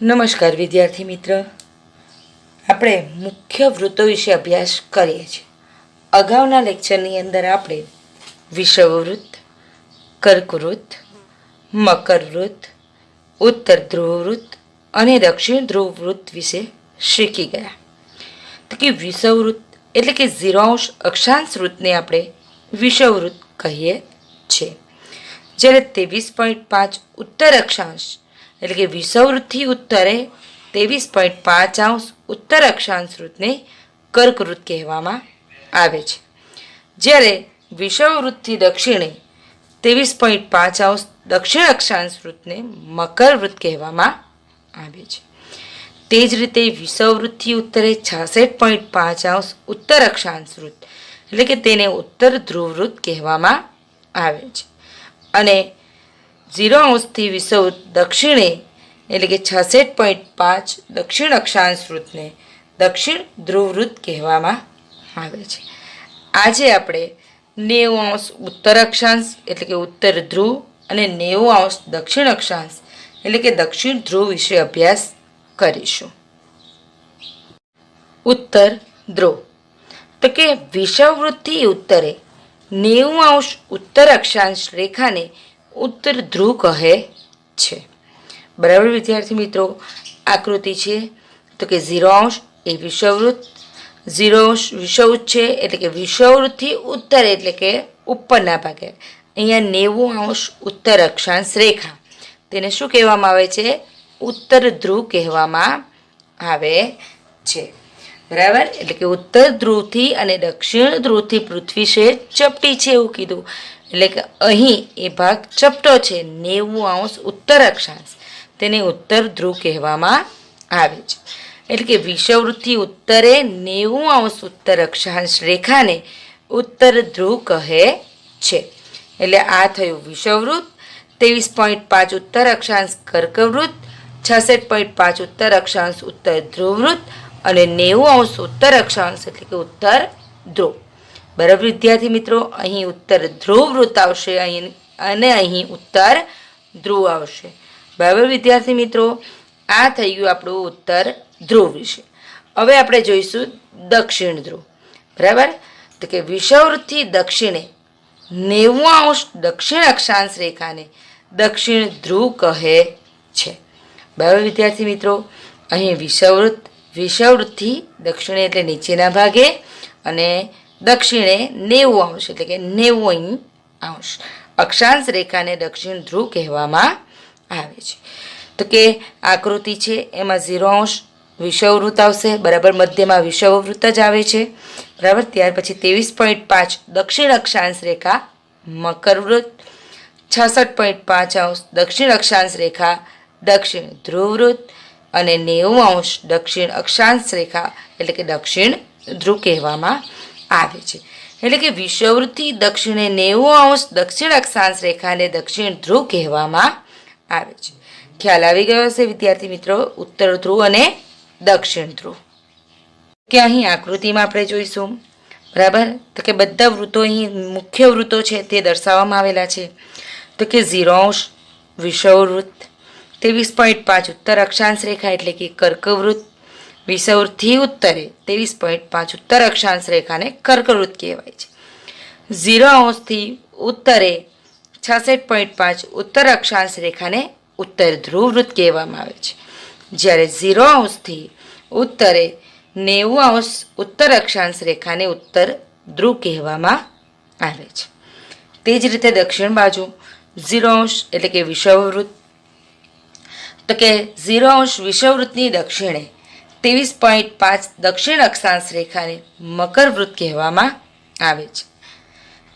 નમસ્કાર વિદ્યાર્થી મિત્ર, આપણે મુખ્ય વૃત્તો વિશે અભ્યાસ કરીએ છીએ. અગાઉના લેક્ચરની અંદર આપણે વિષુવવૃત્ત, કર્કવૃત્ત, મકરવૃત્ત, ઉત્તર ધ્રુવવૃત્ત અને દક્ષિણ ધ્રુવવૃત્ત વિશે શીખી ગયા. તો કે વિષુવવૃત્ત એટલે કે 0° અક્ષાંશ વૃત્તને આપણે વિષુવવૃત્ત કહીએ છીએ, જ્યારે 23.5 ઉત્તર અક્ષાંશ એટલે કે વિષુવવૃત્તથી ઉત્તરે 23.5 ઉત્તર અક્ષાંશ વૃત્તને કર્કવૃત્ત કહેવામાં આવે છે, જ્યારે વિષુવવૃત્તથી દક્ષિણે 23.5 દક્ષિણ અક્ષાંશ વૃત્તને મકરવૃત્ત કહેવામાં આવે છે. તે જ રીતે વિષુવવૃત્તથી ઉત્તરે 66.5 ઉત્તર અક્ષાંશ વૃત્ત એટલે કે તેને ઉત્તર ધ્રુવવૃત્ત કહેવામાં આવે છે, અને 0° વિષુવવૃત્ત દક્ષિણે એટલે કે 66.5 દક્ષિણ અક્ષાંશ વૃત્તને દક્ષિણ ધ્રુવવૃત્ત કહેવામાં આવે છે. આજે આપણે 90° ઉત્તર અક્ષાંશ એટલે કે ઉત્તર ધ્રુવ અને 90° દક્ષિણ અક્ષાંશ એટલે કે દક્ષિણ ધ્રુવ વિશે અભ્યાસ કરીશું. ઉત્તર ધ્રુવ તો કે વિષુવવૃત્તથી ઉત્તરે 90° ઉત્તર અક્ષાંશ રેખાને ઉત્તર ધ્રુવ કહે છે. બરાબર વિદ્યાર્થી મિત્રો, આકૃતિ છે તો કે 0° એ વિષુવવૃત્ત, 0° વિષુવવૃત્ત છે એટલે કે વિષુવવૃત્તથી ઉત્તર એટલે કે ઉપરના ભાગે અહીંયા 90° ઉત્તર અક્ષાંશ રેખા, તેને શું કહેવામાં આવે છે? ઉત્તર ધ્રુવ કહેવામાં આવે છે. બરાબર, એટલે કે ઉત્તર ધ્રુવથી અને દક્ષિણ ધ્રુવથી પૃથ્વી છે ચપટી છે એવું કીધું, એટલે કે અહીં એ ભાગ ચપટો છે 90° ઉત્તર અક્ષાંશ, તેને ઉત્તર ધ્રુવ કહેવામાં આવે છે. એટલે કે વિષુવવૃત્તથી ઉત્તરે 90° ઉત્તર અક્ષાંશ રેખાને ઉત્તર ધ્રુવ કહે છે. એટલે આ થયું વિષુવવૃત્ત, 23.5 ઉત્તર અક્ષાંશ કર્કવૃત્ત, 66.5 ઉત્તર અક્ષાંશ ઉત્તર ધ્રુવવૃત્ત અને 90° ઉત્તર અક્ષાંશ એટલે કે ઉત્તર ધ્રુવ. બરાબર વિદ્યાર્થી મિત્રો, અહીં ઉત્તર ધ્રુવ વૃત્ત આવશે અહીં અને અહીં ઉત્તર ધ્રુવ આવશે. બરાબર વિદ્યાર્થી મિત્રો, આ થઈ ગયું આપણું ઉત્તર ધ્રુવ વિશે. હવે આપણે જોઈશું દક્ષિણ ધ્રુવ. બરાબર, તો કે વિષુવવૃત્તથી દક્ષિણે 90° દક્ષિણ અક્ષાંશ રેખાને દક્ષિણ ધ્રુવ કહે છે. બરાબર વિદ્યાર્થી મિત્રો, અહીં વિષુવવૃત્તથી દક્ષિણે એટલે નીચેના ભાગે અને દક્ષિણે 90° એટલે કે 90° અક્ષાંશ રેખાને દક્ષિણ ધ્રુવ કહેવામાં આવે છે. તો કે આકૃતિ છે એમાં 0° વિષુવવૃત્ત આવશે, બરાબર મધ્યમાં વિષુવવૃત્ત જ આવે છે. બરાબર, ત્યાર પછી 23.5 દક્ષિણ અક્ષાંશ રેખા મકરવૃત્ત, 66.5 દક્ષિણ અક્ષાંશ રેખા દક્ષિણ ધ્રુવવૃત્ત અને 90° દક્ષિણ અક્ષાંશ રેખા એટલે કે દક્ષિણ ધ્રુવ કહેવામાં આવે છે. એટલે કે વિષુવવૃત્તથી દક્ષિણે 90° દક્ષિણ અક્ષાંશ રેખાને દક્ષિણ ધ્રુવ કહેવામાં આવે છે. ખ્યાલ આવી ગયો હશે વિદ્યાર્થી મિત્રો, ઉત્તર ધ્રુવ અને દક્ષિણ ધ્રુવ. કે અહીં આકૃતિમાં આપણે જોઈશું. બરાબર, તો કે બધા વૃત્તો અહીં મુખ્ય વૃત્તો છે તે દર્શાવવામાં આવેલા છે. તો કે 0° વિષુવવૃત્ત, 23.5 ઉત્તર અક્ષાંશ રેખા એટલે કે કર્કવૃત્ત, વિષુવવૃત્તથી ઉત્તરે 23.5 ઉત્તર અક્ષાંશ રેખાને કર્કવૃત્ત કહેવાય છે. 0°થી ઉત્તરે 66.5 ઉત્તર અક્ષાંશ રેખાને ઉત્તર ધ્રુવવૃત્ત કહેવામાં આવે છે, જ્યારે 0°થી ઉત્તરે 90° ઉત્તર અક્ષાંશ રેખાને ઉત્તર ધ્રુવ કહેવામાં આવે છે. તે જ રીતે દક્ષિણ બાજુ 0° એટલે કે વિષુવવૃત્ત, તો કે 0° વિષુવવૃત્તની દક્ષિણે 23.5 દક્ષિણ અક્ષાંશ રેખાને મકરવૃત્ત કહેવામાં આવે છે.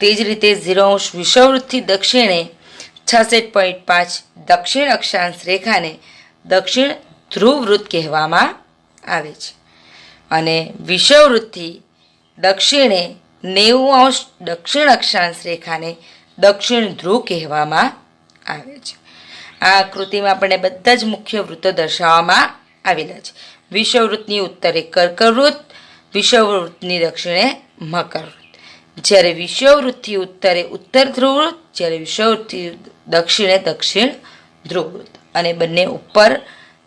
તે જ રીતે 0° વિષુવવૃત્તથી દક્ષિણે 66.5 દક્ષિણ અક્ષાંશ રેખાને દક્ષિણ ધ્રુવવૃત્ત કહેવામાં આવે છે, અને વિષુવવૃત્તથી દક્ષિણે 90° દક્ષિણ અક્ષાંશ રેખાને દક્ષિણ ધ્રુવ કહેવામાં આવે છે. આ આકૃતિમાં આપણને બધા જ મુખ્ય વૃત્તો દર્શાવવામાં આવેલા છે. વિષુવવૃત્તની ઉત્તરે કર્કવૃત્ત, વિષુવવૃત્તની દક્ષિણે મકરવૃત્ત, જ્યારે વિષુવવૃત્તથી ઉત્તરે ઉત્તર ધ્રુવવૃત્ત, જ્યારે વિષુવવૃત્તથી દક્ષિણે દક્ષિણ ધ્રુવવૃત્ત, અને બંને ઉપર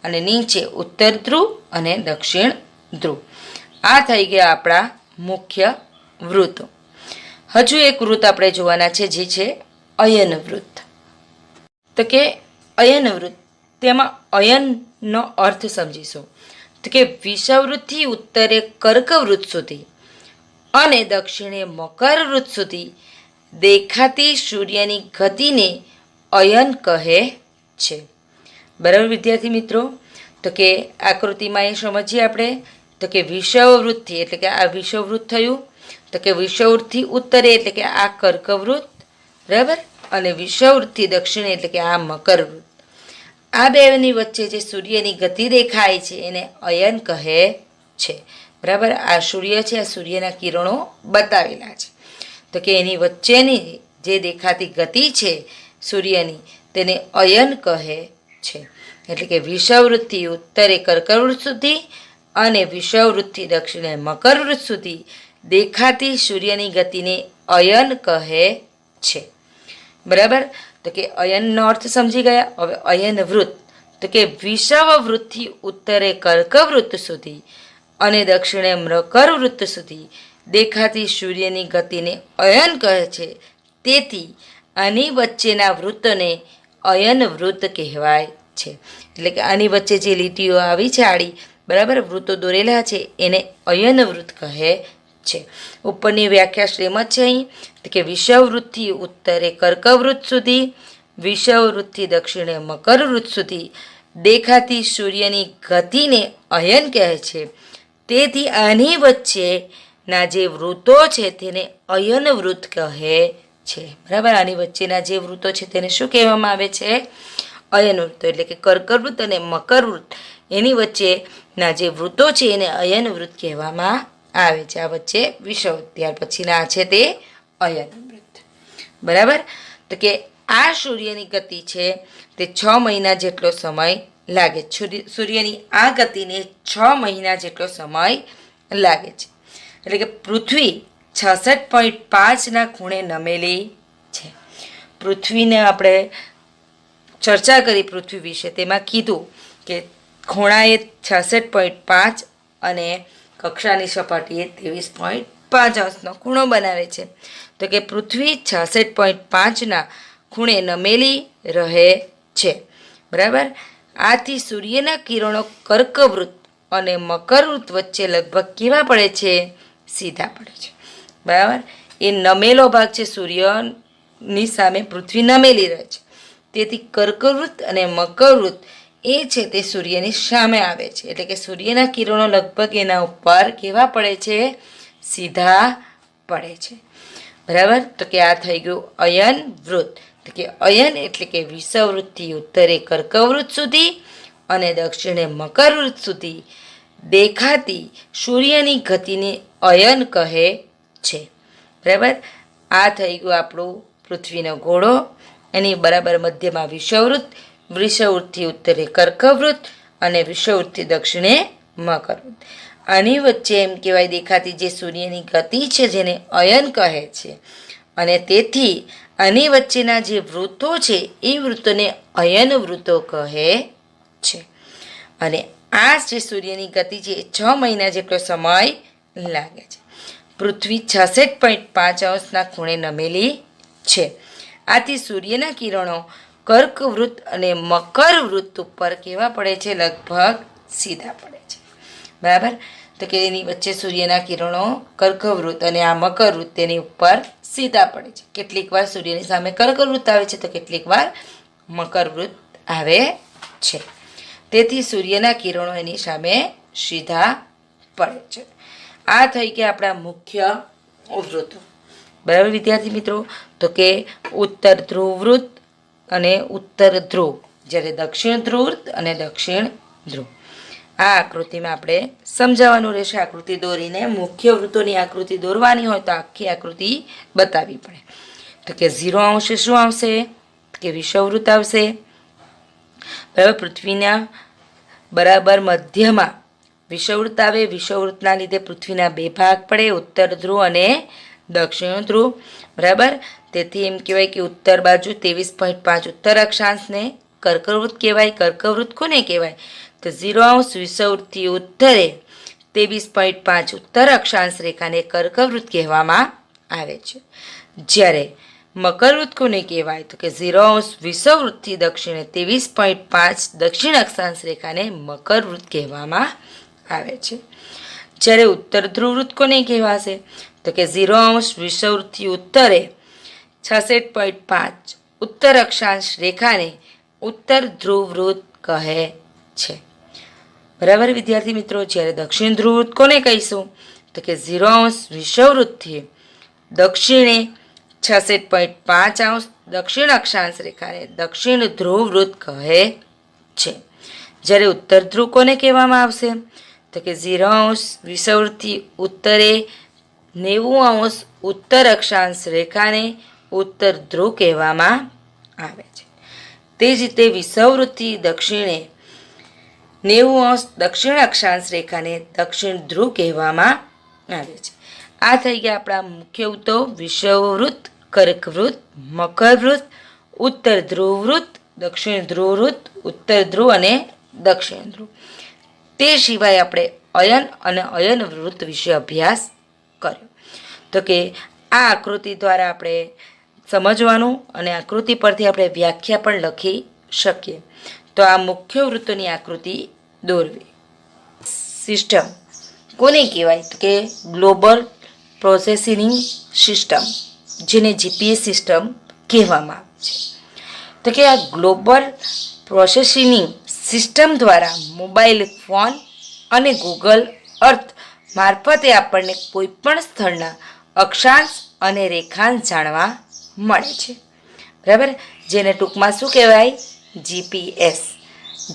અને નીચે ઉત્તર ધ્રુવ અને દક્ષિણ ધ્રુવ. આ થઈ ગયા આપણા મુખ્ય વૃત્તો. હજુ એક વૃત્ત આપણે જોવાના છે, જે છે અયન વૃત્ત. તો કે અયન વૃત્ત, તેમાં અયનનો અર્થ સમજીશું. તો કે વિષુવવૃત્તથી ઉત્તરે કર્કવૃત્ત સુધી અને દક્ષિણે મકરવૃત્ત સુધી દેખાતી સૂર્યની ગતિને અયન કહે છે. બરાબર વિદ્યાર્થી મિત્રો? તો કે આકૃતિમાં એ સમજીએ આપણે. તો કે વિષુવવૃત્તથી એટલે કે આ વિષુવવૃત્ત થયું. તો કે વિષુવવૃત્તથી ઉત્તરે એટલે કે આ કર્કવૃત્ત, બરાબર, અને વિષુવવૃત્તથી દક્ષિણે એટલે કે આ મકરવૃત્ત. આ બેની વચ્ચે જે સૂર્યની ગતિ દેખાય છે એને અયન કહે છે. બરાબર, આ સૂર્ય છે, આ સૂર્યના કિરણો બતાવેલા છે. તો કે એની વચ્ચેની જે દેખાતી ગતિ છે સૂર્યની તેને અયન કહે છે. એટલે કે વિષુવવૃત્તથી ઉત્તરે કર્કવૃત્ત સુધી અને વિષુવવૃત્તથી દક્ષિણે મકરવૃત્ત સુધી દેખાતી સૂર્યની ગતિને અયન કહે છે. બરાબર, તો કે અયનનો અર્થ સમજી ગયા. હવે અયન વૃત્ત, તો કે વિષુવવૃત્તથી ઉત્તરે કર્કવૃત્ત સુધી અને દક્ષિણે મકરવૃત્ત સુધી દેખાતી સૂર્યની ગતિને અયન કહે છે. તેથી આની વચ્ચેના વૃત્તને અયન વૃત્ત કહેવાય છે. એટલે કે આની વચ્ચે જે લીટીઓ આવી છે આડી, બરાબર, વૃત્તો દોરેલા છે એને અયન વૃત્ત કહે છે. ઉપરની વ્યાખ્યા શ્રીમત છે અહીં. તો કે વિષુવવૃત્તથી ઉત્તરે કર્કવૃત્ત સુધી, વિષુવવૃત્તથી દક્ષિણે મકરવૃત્ત સુધી દેખાતી સૂર્યની ગતિને અયન કહે છે. તેથી આની વચ્ચેના જે વૃત્તો છે તેને અયન વૃત્ત કહે છે. બરાબર, આની વચ્ચેના જે વૃત્તો છે તેને શું કહેવામાં આવે છે? અયન વૃત્તો. એટલે કે કર્કવૃત્ત અને મકરવૃત્ત એની વચ્ચેના જે વૃત્તો છે એને અયન વૃત્ત કહેવામાં આવે છે. આ વચ્ચે વિષુવવૃત્ત, ત્યાર પછીના આ છે તે અયન વૃત્ત. બરાબર, તો કે આ સૂર્યની ગતિ છે તે 6 મહિના જેટલો સમય લાગે છે. સૂર્યની આ ગતિને 6 મહિના જેટલો સમય લાગે છે. એટલે કે પૃથ્વી 66.5ના ખૂણે નમેલી છે. પૃથ્વીને આપણે ચર્ચા કરી પૃથ્વી વિશે, તેમાં કીધું કે ખૂણાએ 66.5 અને કક્ષાની સપાટીએ 23.5 અંશનો ખૂણો બનાવે છે. તો કે પૃથ્વી 66.5ના ખૂણે નમેલી રહે છે. બરાબર, આથી સૂર્યના કિરણો કર્કવૃત્ત અને મકરવૃત્ત વચ્ચે લગભગ કેવા પડે છે? સીધા પડે છે. બરાબર, એ નમેલો ભાગ છે, સૂર્યની સામે પૃથ્વી નમેલી રહે છે. તેથી કર્કવૃત્ત અને મકરવૃત્ત એ છે તે સૂર્યની સામે આવે છે. એટલે કે સૂર્યના કિરણો લગભગ એના ઉપર કેવા પડે છે? સીધા પડે છે. બરાબર, તો કે આ થઈ ગયું અયન વૃત્ત. તો કે અયન એટલે કે વિષુવવૃત્તથી ઉત્તરે કર્કવૃત્ત સુધી અને દક્ષિણે મકરવૃત્ત સુધી દેખાતી સૂર્યની ગતિને અયન કહે છે. બરાબર, આ થઈ ગયું આપણું પૃથ્વીનો ગોળો. એની બરાબર મધ્યમાં વિષુવવૃત્ત, વિષુવવૃત્તથી ઉત્તરે કર્કવૃત્ત અને વિષુવવૃત્તથી દક્ષિણે મકરવૃત્ત. આની વચ્ચે એમ કહેવાય દેખાતી જે સૂર્યની ગતિ છે જેને અયન કહે છે. અને તેથી આની વચ્ચેના જે વૃત્તો છે એ વૃત્તોને અયન વૃત્તો કહે છે. અને આ જે સૂર્યની ગતિ છે એ 6 મહિના જેટલો સમય લાગે છે. પૃથ્વી 66.5 અંશના ખૂણે નમેલી છે. આથી સૂર્યના કિરણો કર્કવૃત્ત અને મકરવૃત્ત ઉપર કેવા પડે છે? લગભગ સીધા પડે છે. બરાબર, તો કે એની વચ્ચે સૂર્યના કિરણો કર્કવૃત્ત અને આ મકરવૃત્ત તેની ઉપર સીધા પડે છે. કેટલીક વાર સૂર્યની સામે કર્કવૃત્ત આવે છે તો કેટલીક વાર મકરવૃત્ત આવે છે. તેથી સૂર્યના કિરણો એની સામે સીધા પડે છે. આ થઈ ગયા આપણા મુખ્ય વૃત્તો. બરાબર વિદ્યાર્થી મિત્રો? તો કે ઉત્તર ધ્રુવ વૃત્ત અને ઉત્તર ધ્રુવ, જ્યારે દક્ષિણ ધ્રુવ વૃત્ત અને દક્ષિણ ધ્રુવ. આ આકૃતિમાં આપણે સમજાવવાનું રહેશે. આકૃતિ દોરીને મુખ્ય વૃત્તોની આકૃતિ દોરવાની હોય તો આખી આકૃતિ બતાવવી પડે. તો કે 0 અંશે શું આવશે? કે વિષુવવૃત્ત આવશે. બરાબર, પૃથ્વીના બરાબર મધ્યમાં વિષુવવૃત્ત આવે. વિષુવવૃત્તના લીધે પૃથ્વીના 2 ભાગ પડે, ઉત્તર ધ્રુવ અને દક્ષિણ ધ્રુવ. બરાબર, તેથી એમ કહેવાય કે ઉત્તર બાજુ 23.5 ઉત્તર અક્ષાંશને કર્કવૃત્ત કહેવાય. કર્કવૃત્ત કોને કહેવાય? તો 0° વિષુવવૃત્તથી ઉત્તરે 23.5 ઉત્તર અક્ષાંશ રેખાને કર્કવૃત્ત કહેવામાં આવે છે. જ્યારે મકરવૃત્ત કોને કહેવાય? તો કે 0° વિષુવવૃત્તથી દક્ષિણે 23.5 દક્ષિણ અક્ષાંશ રેખાને મકરવૃત્ત કહેવામાં આવે છે. જ્યારે ઉત્તર ધ્રુવવૃત્ત કોને કહેવાશે? તો કે 0° વિષુવવૃત્તથી ઉત્તરે 66.5 ઉત્તર અક્ષાંશ રેખાને ઉત્તર ધ્રુવવૃત્ત કહે છે. બરાબર વિદ્યાર્થી મિત્રો. જ્યારે દક્ષિણ ધ્રુવવૃત્ત કોને કહીશું? તો કે 0° વિષુવવૃત્તથી દક્ષિણે 66.5 દક્ષિણ અક્ષાંશ રેખાને દક્ષિણ ધ્રુવવૃત્ત કહે છે. જ્યારે ઉત્તર ધ્રુવ કોને કહેવામાં આવશે? તો કે 0° વિષુવવૃત્તથી ઉત્તરે 90° ઉત્તર અક્ષાંશ રેખાને ઉત્તર ધ્રુવ કહેવામાં આવે છે. તે જ રીતે વિષુવવૃત્તથી દક્ષિણે 90° દક્ષિણ અક્ષાંશ રેખાને દક્ષિણ ધ્રુવ કહેવામાં આવે છે. આ થઈ ગયા આપણા મુખ્ય વૃત્તો: વિષુવવૃત્ત, કર્કવૃત્ત, મકરવૃત્ત, ઉત્તર ધ્રુવવૃત્ત, દક્ષિણ ધ્રુવવૃત્ત, ઉત્તર ધ્રુવ અને દક્ષિણ ધ્રુવ. તે સિવાય આપણે અયન અને અયન વૃત્ત વિશે અભ્યાસ કર્યો. તો કે આ આકૃતિ દ્વારા આપણે સમજવાનું અને આકૃતિ પરથી આપણે વ્યાખ્યા પણ લખી શકીએ. તો આ મુખ્ય વૃત્તોની આકૃતિ દોરવી. સિસ્ટમ કોને કહેવાય? તો કે ગ્લોબલ પ્રોસેસિંગ સિસ્ટમ, જેને જીપીએસ સિસ્ટમ કહેવામાં આવે છે. તો કે આ ગ્લોબલ પ્રોસેસિંગ સિસ્ટમ દ્વારા મોબાઈલ ફોન અને ગૂગલ અર્થ મારફતે આપણને કોઈપણ સ્થળના અક્ષાંશ અને રેખાંશ જાણવા મળે છે. બરાબર, જેને ટૂંકમાં શું કહેવાય? જીપીએસ.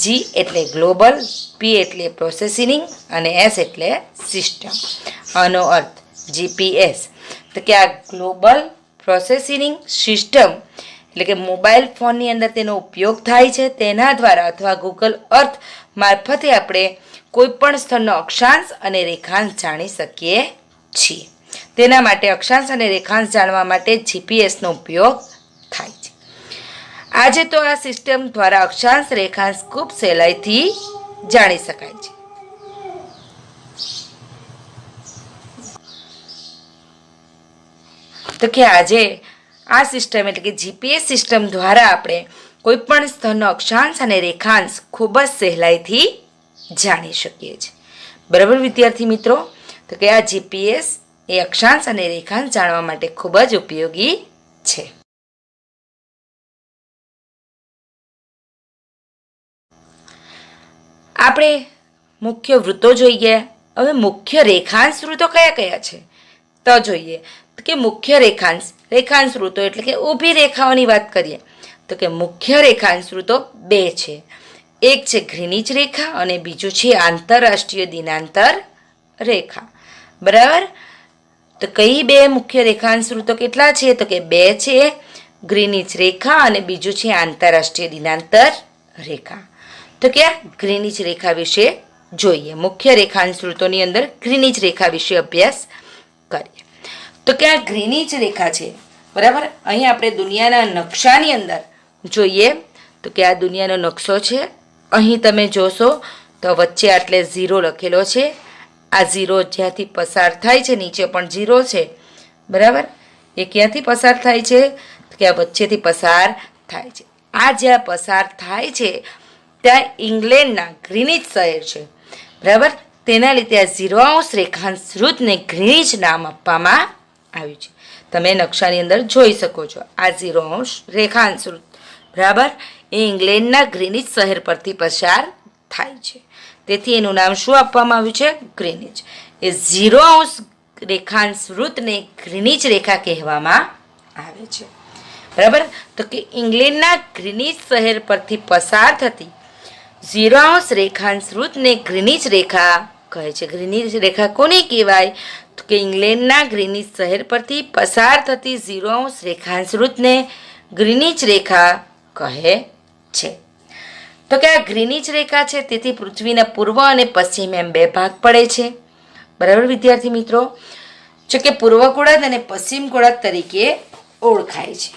જી એટલે ગ્લોબલ, પી એટલે પ્રોસેસિંગ અને એસ એટલે સિસ્ટમ. આનો અર્થ જીપીએસ. તો કે આ ગ્લોબલ પ્રોસેસિંગ સિસ્ટમ એટલે કે મોબાઈલ ફોનની અંદર તેનો ઉપયોગ થાય છે. તેના દ્વારા અથવા ગૂગલ અર્થ મારફતે આપણે કોઈ પણ સ્થળનો અક્ષાંશ અને રેખાંશ જાણી શકીએ છીએ. તેના માટે અક્ષાંશ અને રેખાંશ જાણવા માટે જીપીએસનો ઉપયોગ થાય છે. આજે તો આ સિસ્ટમ દ્વારા અક્ષાંશ રેખાંશ ખૂબ સહેલાઈથી જાણી શકાય છે. તો કે આજે આ સિસ્ટમ એટલે કે જીપીએસ સિસ્ટમ દ્વારા આપણે કોઈ પણ સ્થળનો અક્ષાંશ અને રેખાંશ ખૂબ જ સહેલાઈથી જાણી શકીએ છીએ. બરાબર વિદ્યાર્થી મિત્રો. તો કે આ જીપીએસ એ અક્ષાંશ અને રેખાંશ જાણવા માટે ખૂબ જ ઉપયોગી છે. આપણે મુખ્ય વૃત્તો જોઈ ગયા. હવે મુખ્ય રેખાંશ વૃત્તો કયા કયા છે તો જોઈએ. તો કે મુખ્ય રેખાંશ વૃત્તો એટલે કે ઊભી રેખાઓની વાત કરીએ તો કે મુખ્ય રેખાંશ વૃત્તો બે છે. એક છે ગ્રીનિચ રેખા અને બીજું છે આંતરરાષ્ટ્રીય દિનાંતર રેખા. બરાબર. તો કઈ બે મુખ્ય રેખાંશ વૃત્તો કેટલા છે? તો કે બે છે, ગ્રીનિચ રેખા અને બીજું છે આંતરરાષ્ટ્રીય દિનાંતર રેખા. તો કે ગ્રીનિચ રેખા વિશે જોઈએ. મુખ્ય રેખાંશ વૃત્તોની અંદર ગ્રીનિચ રેખા વિશે અભ્યાસ કરીએ. તો કે આ ગ્રીનિચ રેખા છે. બરાબર. અહીં આપણે દુનિયાના નકશાની અંદર જોઈએ તો કે આ દુનિયાનો નકશો છે. અહીં તમે જોશો તો વચ્ચે આટલે 0 લખેલો છે. આ 0 જ્યાંથી પસાર થાય છે, નીચે પણ 0 છે. બરાબર. એ ક્યાંથી પસાર થાય છે? તો કે આ વચ્ચેથી પસાર થાય છે. આ જ્યાં પસાર થાય છે ત્યાં ઇંગ્લેન્ડના ગ્રીનિચ શહેર છે. બરાબર. તેના લીધે આ 0° રેખાંશ વૃત્તને ગ્રીનિચ નામ આપવામાં આવ્યું છે. તમે નકશાની અંદર જોઈ શકો છો આ 0° રેખાંશ વૃત્ત. બરાબર. એ ઇંગ્લેન્ડના ગ્રીનિચ શહેર પરથી પસાર થાય છે. તેથી એનું નામ શું આપવામાં આવ્યું છે? ગ્રીનિચ. એ 0° રેખાંશ વૃત્તને ગ્રીનિચ રેખા કહેવામાં આવે છે. બરાબર. તો કે ઇંગ્લેન્ડના ગ્રીનિચ શહેર પરથી પસાર થતી 0° રેખાંશ વૃત્તને ગ્રીનિચ રેખા કહે છે. ગ્રીનિચ રેખા કોને કહેવાય? તો કે ઇંગ્લેન્ડના ગ્રીનિચ શહેર પરથી પસાર થતી 0° રેખાંશ વૃત્તને ગ્રીનિચ રેખા કહે છે. તો કે આ ગ્રીનિચ રેખા છે તેથી પૃથ્વીના પૂર્વ અને પશ્ચિમ એમ બે ભાગ પડે છે. બરાબર વિદ્યાર્થી મિત્રો. જો કે પૂર્વ ગોળાર્ધ અને પશ્ચિમ ગોળાર્ધ તરીકે ઓળખાય છે.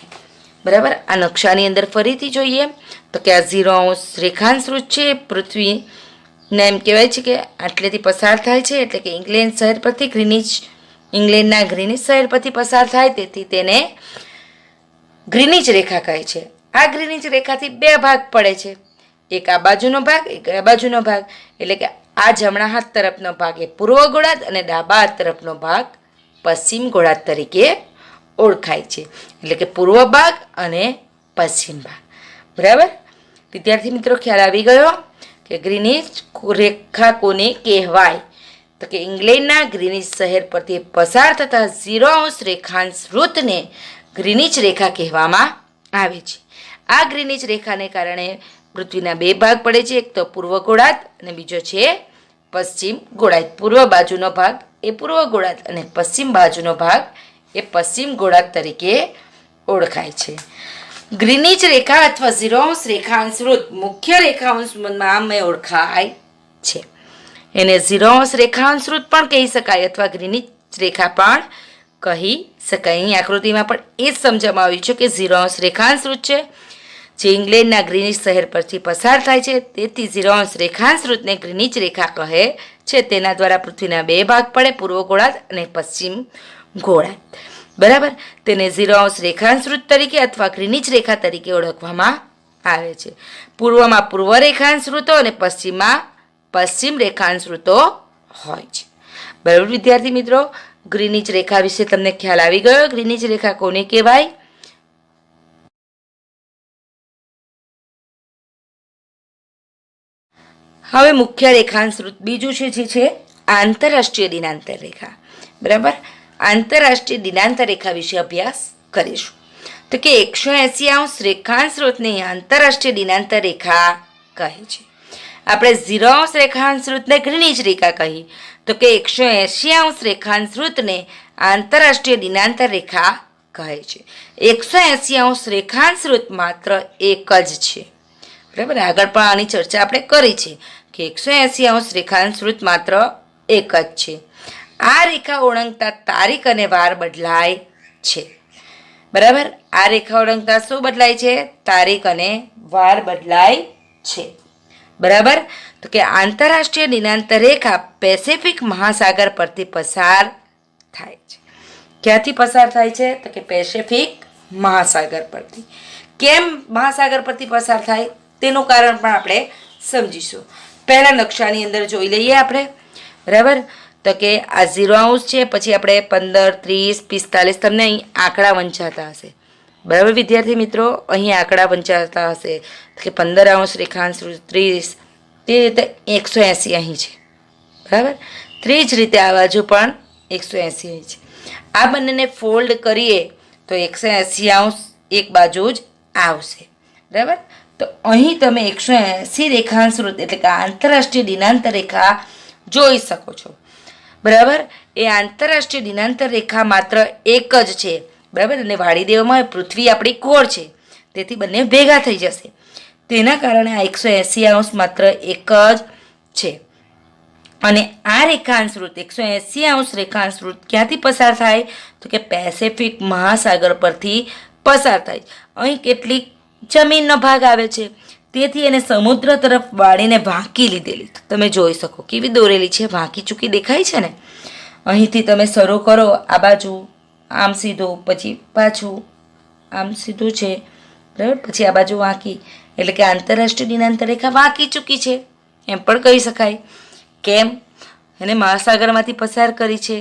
બરાબર. આ નકશાની અંદર ફરીથી જોઈએ તો કે આ 0° રેખાંશ વૃત્ત છે પૃથ્વી ને એમ કહેવાય છે કે આટલેથી પસાર થાય છે, એટલે કે ઇંગ્લેન્ડ શહેર પરથી ઇંગ્લેન્ડના ગ્રીનિચ શહેર પરથી પસાર થાય, તેથી તેને ગ્રીનિચ રેખા કહે છે. આ ગ્રીનિચ રેખાથી બે ભાગ પડે છે, એક આ બાજુનો ભાગ, એક આ બાજુનો ભાગ. એટલે કે આ જમણા હાથ તરફનો ભાગ એ પૂર્વ ગોળાર્ધ અને ડાબા હાથ તરફનો ભાગ પશ્ચિમ ગોળાર્ધ તરીકે ઓળખાય છે. એટલે કે પૂર્વ ભાગ અને પશ્ચિમ ભાગ. બરાબર વિદ્યાર્થી મિત્રો, ખ્યાલ આવી ગયો કે ગ્રીનિચ રેખા કોને કહેવાય? તો કે ઇંગ્લેન્ડના ગ્રીનિચ શહેર પરથી પસાર થતા 0° રેખાંશ વૃત્તને ગ્રીનિચ રેખા કહેવામાં આવે છે. આ ગ્રીનિચ રેખાને કારણે પૃથ્વીના બે ભાગ પડે છે, એક તો પૂર્વ ગોળાર્ધ અને બીજો છે પશ્ચિમ ગોળાર્ધ. પૂર્વ બાજુનો ભાગ એ પૂર્વ ગોળાર્ધ અને પશ્ચિમ બાજુનો ભાગ એ પશ્ચિમ ગોળાર્ધ તરીકે ઓળખાય છે. ગ્રીનિચ રેખા અથવા 0° રેખાંશ વૃત્ત મુખ્ય રેખાંશ નામે ઓળખાય છે. એને 0° રેખાંશ વૃત્ત પણ કહી શકાય અથવા ગ્રીનિચ રેખા પણ કહી શકાય. અહીં આકૃતિમાં પણ એ જ સમજવામાં આવ્યું છે કે 0° રેખાંશ વૃત્ત છે જે ઇંગ્લેન્ડના ગ્રીનિચ શહેર પરથી પસાર થાય છે, તેથી 0° રેખાંશ વૃત્તને ગ્રીનિચ રેખા કહે છે. તેના દ્વારા પૃથ્વીના બે ભાગ પડે, પૂર્વ ગોળાર્ધ અને પશ્ચિમ ગોળાર્ધ. બરાબર, તેને 0° રેખાંશ વૃત્ત તરીકે અથવા ગ્રીનિચ રેખા તરીકે ઓળખવામાં આવે છે. પૂર્વમાં પૂર્વ રેખાંશ વૃત્તો અને પશ્ચિમમાં પશ્ચિમ રેખાંશ વૃત્તો હોય છે. બરાબર વિદ્યાર્થી મિત્રો, ગ્રીનિચ રેખા વિશે તમને ખ્યાલ આવી ગયો. ગ્રીનિચ રેખા કોને કહેવાય? હવે મુખ્ય રેખાંશ વૃત્ત બીજું છે જે છે આંતરરાષ્ટ્રીય દિનાંતર રેખા. બરાબર, આંતરરાષ્ટ્રીય દિનાંતર રેખા વિશે અભ્યાસ કરીશું. તો કે 180° રેખાંશ વૃત્તને આંતરરાષ્ટ્રીય દિનાંતર રેખા કહે છે. આપણે 0° રેખાંશ વૃત્તને ગ્રીનિચ રેખા કહી, તો કે 180° રેખાંશ વૃત્તને આંતરરાષ્ટ્રીય દિનાંતર રેખા કહે છે. 180° રેખાંશ વૃત્ત માત્ર એક જ છે. બરાબર, આગળ પણ આની ચર્ચા આપણે કરી છે કે 180° રેખાંશ વૃત્ત માત્ર એક જ છે. આ રેખા ઓળંગતા તારીખ અને વાર બદલાય છે. બરાબર, આ રેખા ઓળંગતા શું બદલાય છે? તારીખ અને વાર બદલાય છે. બરાબર, તો કે આંતરરાષ્ટ્રીય દિનાંતર રેખા પેસિફિક મહાસાગર પરથી પસાર થાય છે. ક્યાંથી પસાર થાય છે? તો કે પેસિફિક મહાસાગર પરથી. કેમ મહાસાગર પરથી પસાર થાય તેનું કારણ પણ આપણે સમજીશું. પહેલા નકશાની અંદર જોઈ લઈએ આપણે. બરાબર, તો કે આ 0° છે, પછી આપણે 15, 30, 45 તમને અહીં આંકડા વંચાતા હશે. બરાબર વિદ્યાર્થી મિત્રો, અહીં આંકડા વંચાતા હશે કે 15° રેખાંશ 30, તે રીતે 180 અહીં છે. બરાબર, તે જ રીતે આ બાજુ પણ 180 અહીં છે. આ બંનેને ફોલ્ડ કરીએ તો 180° એક બાજુ જ આવશે. બરાબર, તો અહીં તમે 180 રેખાંશ વૃત્ત એટલે કે આંતરરાષ્ટ્રીય દિનાંતર રેખા જોઈ શકો છો. બરાબર, એ આંતરરાષ્ટ્રીય દિનાંતર રેખા માત્ર એક જ છે. બરાબર, અને વાળી દેવામાં પૃથ્વી આપણી કોર છે, તેથી બંને ભેગા થઈ જશે. તેના કારણે આ 180° માત્ર એક જ છે. અને આ રેખાંશ વૃત્ત 180° રેખાંશ વૃત્ત ક્યાંથી પસાર થાય? તો કે પેસિફિક મહાસાગર પરથી પસાર થાય. અહીં કેટલીક જમીનનો ભાગ આવે છે, તેથી એને સમુદ્ર તરફ વાળીને વાંકી લીધેલી તમે જોઈ શકો. કેવી દોરેલી છે, વાંકી ચૂકી દેખાય છે ને. અહીંથી તમે શરૂ કરો, આ બાજુ આમ સીધું, પછી પાછું આમ સીધું છે. બરાબર, પછી આ બાજુ વાંકી, એટલે કે આંતરરાષ્ટ્રીય દિનાંતર રેખા વાંકી ચૂકી છે એમ પણ કહી શકાય. કેમ? એને મહાસાગરમાંથી પસાર કરી છે.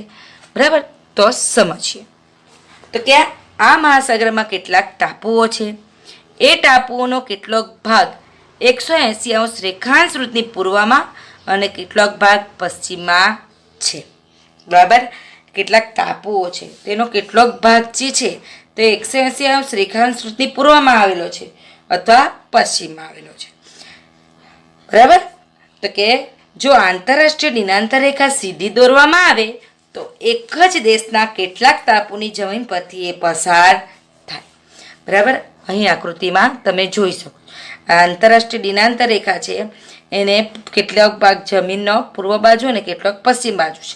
બરાબર, તો સમજીએ. તો કે આ મહાસાગરમાં કેટલાક ટાપુઓ છે. એ ટાપુઓનો કેટલોક ભાગ 180° રેખાંશ વૃત્તની પૂર્વમાં અને કેટલોક ભાગ પશ્ચિમમાં છે. બરાબર, કેટલાક ટાપુઓ છે, તેનો કેટલોક ભાગ જે છે તે 180° રેખાંશ વૃત્તની પૂર્વમાં આવેલો છે અથવા પશ્ચિમમાં આવેલો છે. બરાબર, તો કે જો આંતરરાષ્ટ્રીય દિનાંતર રેખા સીધી દોરવામાં આવે તો એક જ દેશના કેટલાક ટાપુની જમીન પરથી એ પસાર થાય. બરાબર, અહીં આકૃતિમાં તમે જોઈ શકો. આંતરરાષ્ટ્રીય દિનાંતર રેખા છે, એને કેટલોક ભાગ જમીનનો પૂર્વ બાજુ અને કેટલોક પશ્ચિમ બાજુ છે.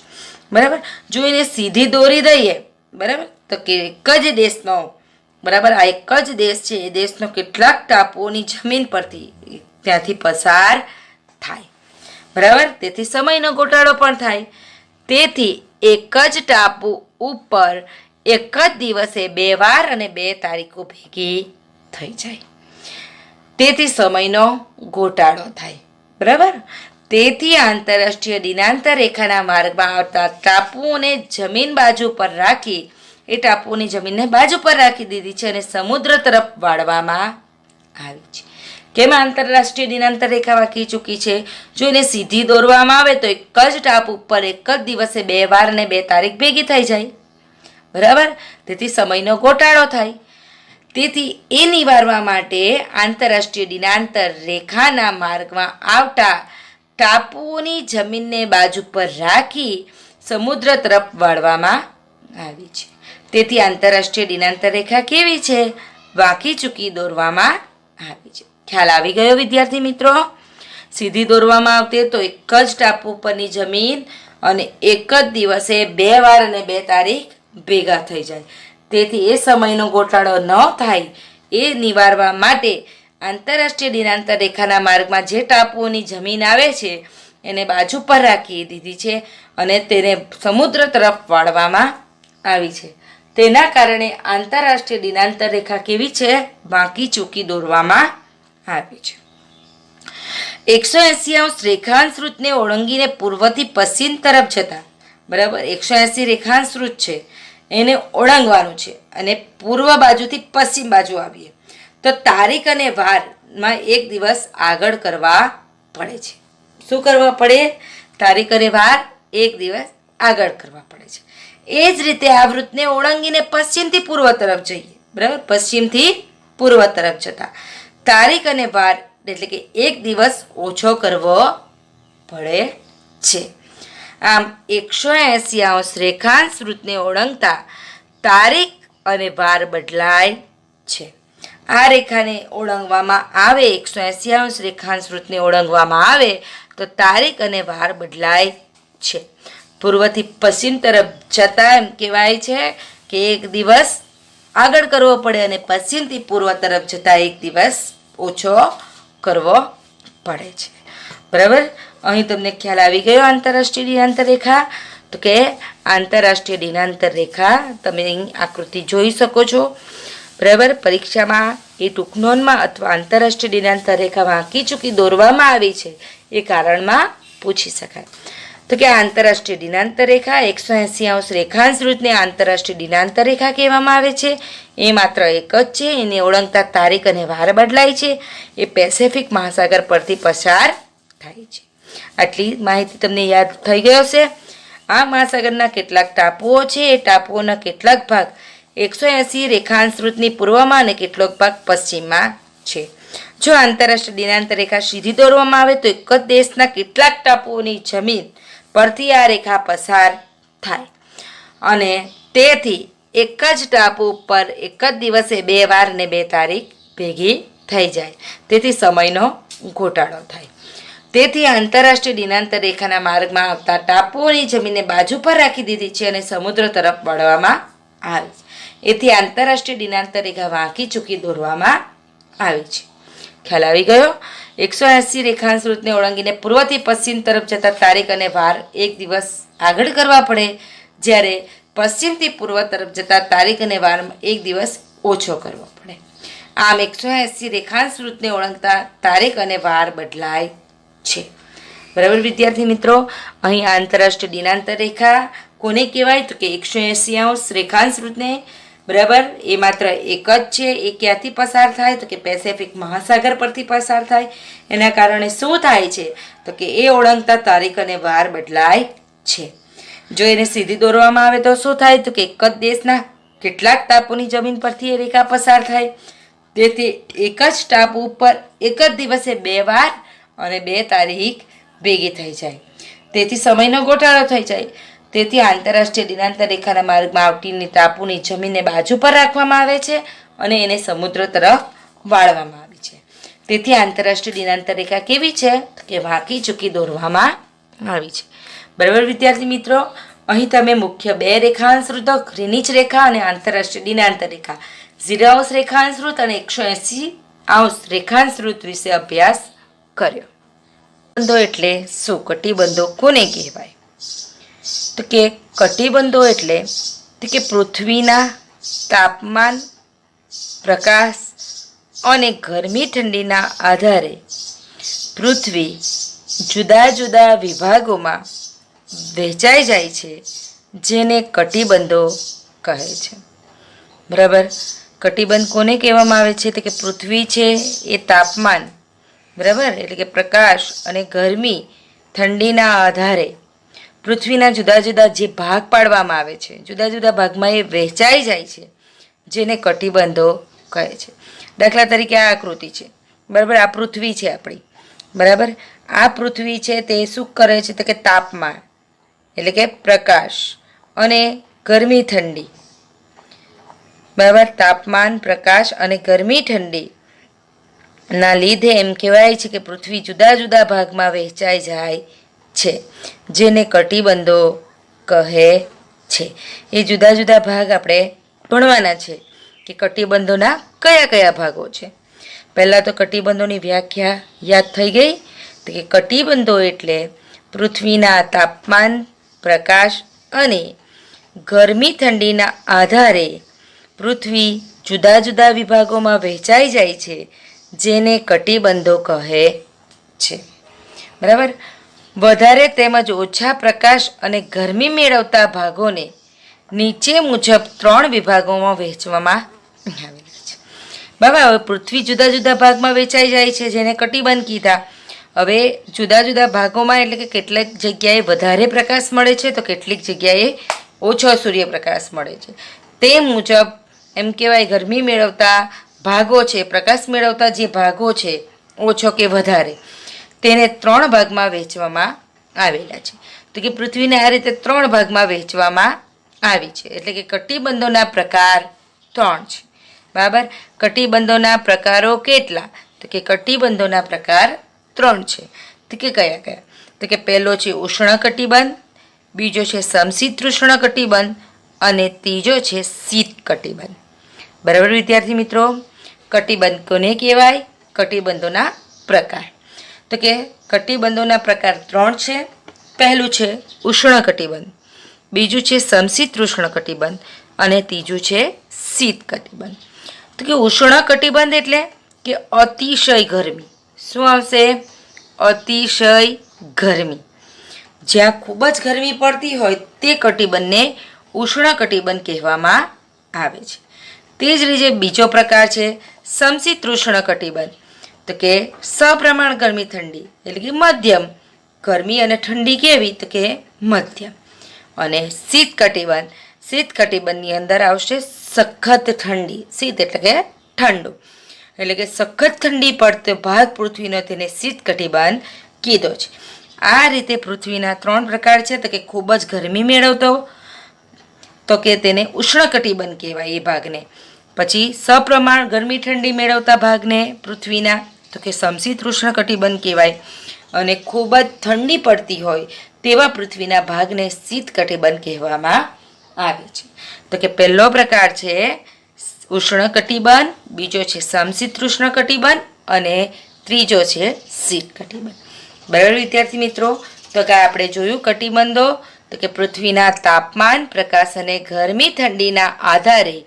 બરાબર, જો એને સીધી દોરી દઈએ, બરાબર, તો કે એક જ દેશનો, બરાબર, આ એક જ દેશ છે, એ દેશનો કેટલાક ટાપુઓની જમીન પરથી ત્યાંથી પસાર થાય. બરાબર. તેથી સમયનો ગોટાળો પણ થાય. તેથી એક જ ટાપુ ઉપર એક જ દિવસે 2 વાર અને 2 તારીખો ભેગી થઈ જાય. તેથી સમયનો ગોટાળો થાય. બરાબર. તેથી આંતરરાષ્ટ્રીય દિનાંતર રેખાના માર્ગમાં આવતા ટાપુઓને જમીન બાજુ પર રાખી એ ટાપુઓની જમીનને બાજુ પર રાખી દીધી છે અને સમુદ્ર તરફ વાળવામાં આવી છે. કેમ આંતરરાષ્ટ્રીય દિનાંતર રેખા વાંકી ચૂકી છે? જો એને સીધી દોરવામાં આવે તો એક જ ટાપુ ઉપર એક જ દિવસે 2 વાર અને 2 તારીખ ભેગી થઈ જાય. બરાબર. તેથી સમયનો ગોટાળો થાય. તેથી એ નિવારવા માટે આંતરરાષ્ટ્રીય દિનાંતર રેખાના માર્ગમાં આવતા ટાપુઓની જમીનને બાજુ પર રાખી સમુદ્ર તરફ વાળવામાં આવી છે. તેથી આંતરરાષ્ટ્રીય દિનાંતર રેખા કેવી છે? વાંકી ચૂકી દોરવામાં આવી છે. ખ્યાલ આવી ગયો વિદ્યાર્થી મિત્રો? સીધી દોરવામાં આવતી તો એક જ ટાપુ પરની જમીન અને એક જ દિવસે 2 વાર અને 2 તારીખ ભેગા થઈ જાય. તેથી એ સમયનો ગોટાળો ન થાય એ નિવારવા માટે આંતરરાષ્ટ્રીય દિનાંતર રેખાના માર્ગમાં જે ટાપુઓની જમીન આવે છે એને બાજુ પર રાખી દીધી છે અને તેને સમુદ્ર તરફ વાળવામાં આવી છે. તેના કારણે આંતરરાષ્ટ્રીય દિનાંતર રેખા કેવી છે? વાંકી ચૂકી દોરવામાં આવી છે. 180° રેખાંશ વૃત્તને ઓળંગીને પૂર્વથી પશ્ચિમ તરફ જતા, બરાબર, 180 રેખાંશ વૃત્ત છે એને ઓળંગવાનું છે અને પૂર્વ બાજુથી પશ્ચિમ બાજુ આવીએ તો તારીખ અને વારમાં એક દિવસ આગળ કરવા પડે છે. શું કરવા પડે? તારીખ અને વાર એક દિવસ આગળ કરવા પડે છે. એ જ રીતે આ વૃત્તને ઓળંગીને પશ્ચિમથી પૂર્વ તરફ જઈએ, બરાબર, પશ્ચિમથી પૂર્વ તરફ જતા તારીખ અને વાર એટલે કે એક દિવસ ઓછો કરવો પડે છે. આમ 180° રેખાંશ વૃત્તને ઓળંગતા તારીખ અને વાર બદલાય છે. આ રેખાને ઓળંગવામાં આવે, 180° રેખાંશ વૃત્તને ઓળંગવામાં આવે તો તારીખ અને વાર બદલાય છે. પૂર્વથી પશ્ચિમ તરફ જતા એમ કહેવાય છે કે એક દિવસ આગળ કરવો પડે અને પશ્ચિમથી પૂર્વ તરફ જતા એક દિવસ ઓછો કરવો પડે છે. બરાબર. અહીં તમને ખ્યાલ આવી ગયો આંતરરાષ્ટ્રીય દિનાંતર રેખા? તો કે આંતરરાષ્ટ્રીય દિનાંતર રેખા તમે અહીં આકૃતિ જોઈ શકો છો. બરાબર. પરીક્ષામાં એ ટૂંક નોંધમાં અથવા આંતરરાષ્ટ્રીય દિનાંતર રેખા વાંકી ચૂકી દોરવામાં આવી છે એ કારણમાં પૂછી શકાય. તો કે આંતરરાષ્ટ્રીય દિનાંતર રેખા 180° રેખાંશ વૃત્તને આંતરરાષ્ટ્રીય દિનાંતર રેખા કહેવામાં આવે છે. એ માત્ર એક જ છે. એને ઓળંગતા તારીખ અને વાર બદલાય છે. એ પેસેફિક મહાસાગર પરથી પસાર થાય છે. આટલી માહિતી તમને યાદ થઈ ગયો છે. આ મહાસાગરના કેટલાક ટાપુઓ છે, એ ટાપુઓના કેટલાક ભાગ 180 રેખાંશ વૃત્તની પૂર્વમાં અને કેટલોક ભાગ પશ્ચિમમાં છે. જો આંતરરાષ્ટ્રીય દિનાંતર રેખા સીધી દોરવામાં આવે તો એક જ દેશના કેટલાક ટાપુઓની જમીન પરથી આ રેખા પસાર થાય અને તેથી એક જ ટાપુ ઉપર એક જ દિવસે 2 વાર અને 2 તારીખ ભેગી થઈ જાય. તેથી સમયનો ગોટાળો થાય. તેથી આંતરરાષ્ટ્રીય દિનાંતર રેખાના માર્ગમાં આવતા ટાપુઓની જમીનને બાજુ પર રાખી દીધી છે અને સમુદ્ર તરફ વળવામાં આવી છે. એથી આંતરરાષ્ટ્રીય દિનાંતર રેખા વાંકી ચૂકી દોરવામાં આવી છે. ખ્યાલ આવી ગયો? 180 રેખાંશ વૃત્તને ઓળંગીને પૂર્વથી પશ્ચિમ તરફ જતા તારીખ અને વાર એક દિવસ આગળ કરવા પડે, જ્યારે પશ્ચિમથી પૂર્વ તરફ જતા તારીખ અને વાર એક દિવસ ઓછો કરવો પડે. આમ 180 રેખાંશ વૃત્તને ઓળંગતા તારીખ અને વાર બદલાય છે. બરાબર વિદ્યાર્થી મિત્રો? અહીં આંતરરાષ્ટ્રીય દિનાંતર રેખા કોને કહેવાય? તો કે 180° રેખાંશ વૃત્તને, બરાબર, એ માત્ર એક જ છે. એ ક્યાંથી પસાર થાય? તો કે પેસેફિક મહાસાગર પરથી પસાર થાય. એના કારણે શું થાય છે? તો કે એ ઓળંગતા તારીખ અને વાર બદલાય છે. જો એને સીધી દોરવામાં આવે તો શું થાય? તો કે એક જ દેશના કેટલાક ટાપુની જમીન પરથી એ રેખા પસાર થાય. તેથી એક જ ટાપુ ઉપર એક જ દિવસે 2 વાર અને 2 તારીખ ભેગી થઈ જાય. તેથી સમયનો ગોટાળો થઈ જાય. તેથી આંતરરાષ્ટ્રીય દિનાંતર રેખાના માર્ગમાં આવતી ટાપુની જમીનને બાજુ પર રાખવામાં આવે છે અને એને સમુદ્ર તરફ વાળવામાં આવી છે. તેથી આંતરરાષ્ટ્રીય દિનાંતર રેખા કેવી છે? કે વાંકી ચૂકી દોરવામાં આવી છે. બરાબર વિદ્યાર્થી મિત્રો? અહીં તમે મુખ્ય 2 રેખાંશ વૃત્તો, ગ્રીનિચ રેખા અને આંતરરાષ્ટ્રીય દિનાંતર રેખા, 0° રેખાંશ વૃત્ત અને 180° રેખાંશ વૃત્ત વિશે અભ્યાસ કર્યો. કટિબંધો એટલે શું? કટિબંધો કોને કહેવાય? તો કે કટિબંધો એટલે કે પૃથ્વીના તાપમાન, પ્રકાશ અને ગરમી ઠંડીના આધારે પૃથ્વી જુદા જુદા વિભાગોમાં વહેંચાઈ જાય છે, જેને કટિબંધો કહે છે. બરાબર. કટિબંધ કોને કહેવામાં આવે છે? તો કે પૃથ્વી છે એ તાપમાન, બરાબર, એટલે કે પ્રકાશ અને ગરમી ઠંડીના આધારે પૃથ્વીના જુદા જુદા જે ભાગ પાડવામાં આવે છે, જુદા જુદા ભાગમાં એ વહેંચાઈ જાય છે, જેને કટિબંધો કહે છે. દાખલા તરીકે આ આકૃતિ છે, બરાબર, આ પૃથ્વી છે આપણી, બરાબર. આ પૃથ્વી છે તે શું કરે છે? તો કે તાપમાન એટલે કે પ્રકાશ અને ગરમી ઠંડી, બરાબર, તાપમાન, પ્રકાશ અને ગરમી ઠંડી ના લીધે એમ કહેવાય છે કે પૃથ્વી જુદા જુદા ભાગમાં વહેંચાઈ જાય છે, જેને કટિબંધો કહે છે. એ જુદા જુદા ભાગ આપણે ભણવાના છે કે કટિબંધોના કયા કયા ભાગો છે. પહેલાં તો કટિબંધોની વ્યાખ્યા યાદ થઈ ગઈ. તો કે કટિબંધો એટલે પૃથ્વીના તાપમાન, પ્રકાશ અને ગરમી ઠંડીના આધારે પૃથ્વી જુદા જુદા વિભાગોમાં વહેંચાઈ જાય છે, જેને કટિબંધો કહે છે. બરાબર. વધારે તેમજ ઓછા પ્રકાશ અને ગરમી મેળવતા ભાગોને નીચે મુજબ 3 વિભાગોમાં વહેંચવામાં આવેલા છે. બરાબર. હવે પૃથ્વી જુદા જુદા ભાગમાં વહેંચાઈ જાય છે, જેને કટિબંધ કીધા. હવે જુદા જુદા ભાગોમાં એટલે કે કેટલીક જગ્યાએ વધારે પ્રકાશ મળે છે, તો કેટલીક જગ્યાએ ઓછો સૂર્યપ્રકાશ મળે છે. તે મુજબ એમ કહેવાય ગરમી મેળવતા ભાગો છે, પ્રકાશ મેળવતા જે ભાગો છે, ઓછો કે વધારે, તેને 3 ભાગમાં વહેંચવામાં આવેલા છે. તો કે પૃથ્વીને આ રીતે 3 ભાગમાં વહેંચવામાં આવી છે. એટલે કે કટિબંધોના પ્રકાર 3 છે. બરાબર. કટિબંધોના પ્રકારો કેટલા? તો કે કટિબંધોના પ્રકાર 3 છે. તો કે કયા કયા? તો કે પહેલો છે ઉષ્ણ કટિબંધ, બીજો છે સમશીતોષ્ણ કટિબંધ અને ત્રીજો છે શીત કટિબંધ. બરાબર વિદ્યાર્થી મિત્રો. કટિબંધ કોને કહેવાય? કટિબંધોના પ્રકાર. તો કે કટિબંધોના પ્રકાર 3 છે. પહેલું છે ઉષ્ણ કટિબંધ, બીજું છે સમશીતોષ્ણ કટિબંધ અને ત્રીજું છે શીત કટિબંધ. તો કે ઉષ્ણ કટિબંધ એટલે કે અતિશય ગરમી. શું આવશે? અતિશય ગરમી. જ્યાં ખૂબ જ ગરમી પડતી હોય તે કટિબંધને ઉષ્ણ કટિબંધ કહેવામાં આવે છે. તે જ રીતે બીજો પ્રકાર છે સમશીતોષ્ણ કટિબંધ. તો કે સપ્રમાણ ગરમી ઠંડી એટલે કે મધ્યમ ગરમી અને ઠંડી કેવી? તો કે મધ્યમ. અને શીત કટિબંધ. શીત કટિબંધની અંદર આવશે સખત ઠંડી. શીત એટલે કે ઠંડુ, એટલે કે સખત ઠંડી પડતો ભાગ પૃથ્વીનો, તેને શીત કટિબંધ કીધો છે. આ રીતે પૃથ્વીના 3 પ્રકાર છે. તો કે ખૂબ જ ગરમી મેળવતો, તો કે તેને ઉષ્ણ કટિબંધ કહેવાય એ ભાગને. પછી સપ્રમાણ ગરમી ઠંડી મેળવતા ભાગને પૃથ્વીના તો કે સમશીતોષ્ણ કટિબંધ કહેવાય. અને ખૂબ જ ઠંડી પડતી હોય તેવા પૃથ્વીના ભાગને શીત કટિબંધ કહેવામાં આવે છે. તો કે પહેલો પ્રકાર છે ઉષ્ણ કટિબંધ, બીજો છે સમશીતોષ્ણ કટિબંધ અને ત્રીજો છે શીત કટિબંધ. બરાબર વિદ્યાર્થી મિત્રો. તો કે આપણે જોયું કટિબંધો. તો કે પૃથ્વીના તાપમાન, પ્રકાશ અને ગરમી ઠંડીના આધારે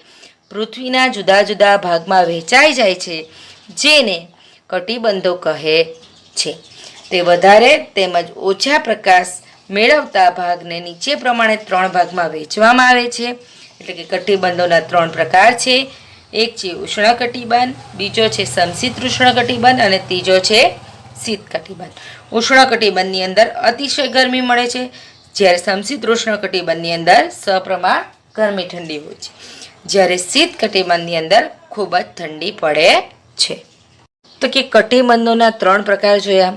પૃથ્વીના જુદા જુદા ભાગમાં વહેંચાઈ જાય છે, જેને કટિબંધો કહે છે. તે વધારે તેમજ ઓછા પ્રકાશ મેળવતા ભાગને નીચે પ્રમાણે 3 ભાગમાં વહેંચવામાં આવે છે. એટલે કે કટિબંધોના 3 પ્રકાર છે. એક છે ઉષ્ણ કટિબંધ, બીજો છે સમશીતોષ્ણ કટિબંધ અને ત્રીજો છે શીત કટિબંધ. ઉષ્ણ કટિબંધની અંદર અતિશય ગરમી મળે છે, જ્યારે સમશીતોષ્ણ કટિબંધની અંદર સપ્રમાણ ગરમી ઠંડી હોય છે, જ્યારે શીત કટિબંધની અંદર ખૂબ જ ઠંડી પડે છે. તો કે કટિબંધોના 3 પ્રકાર જોયા.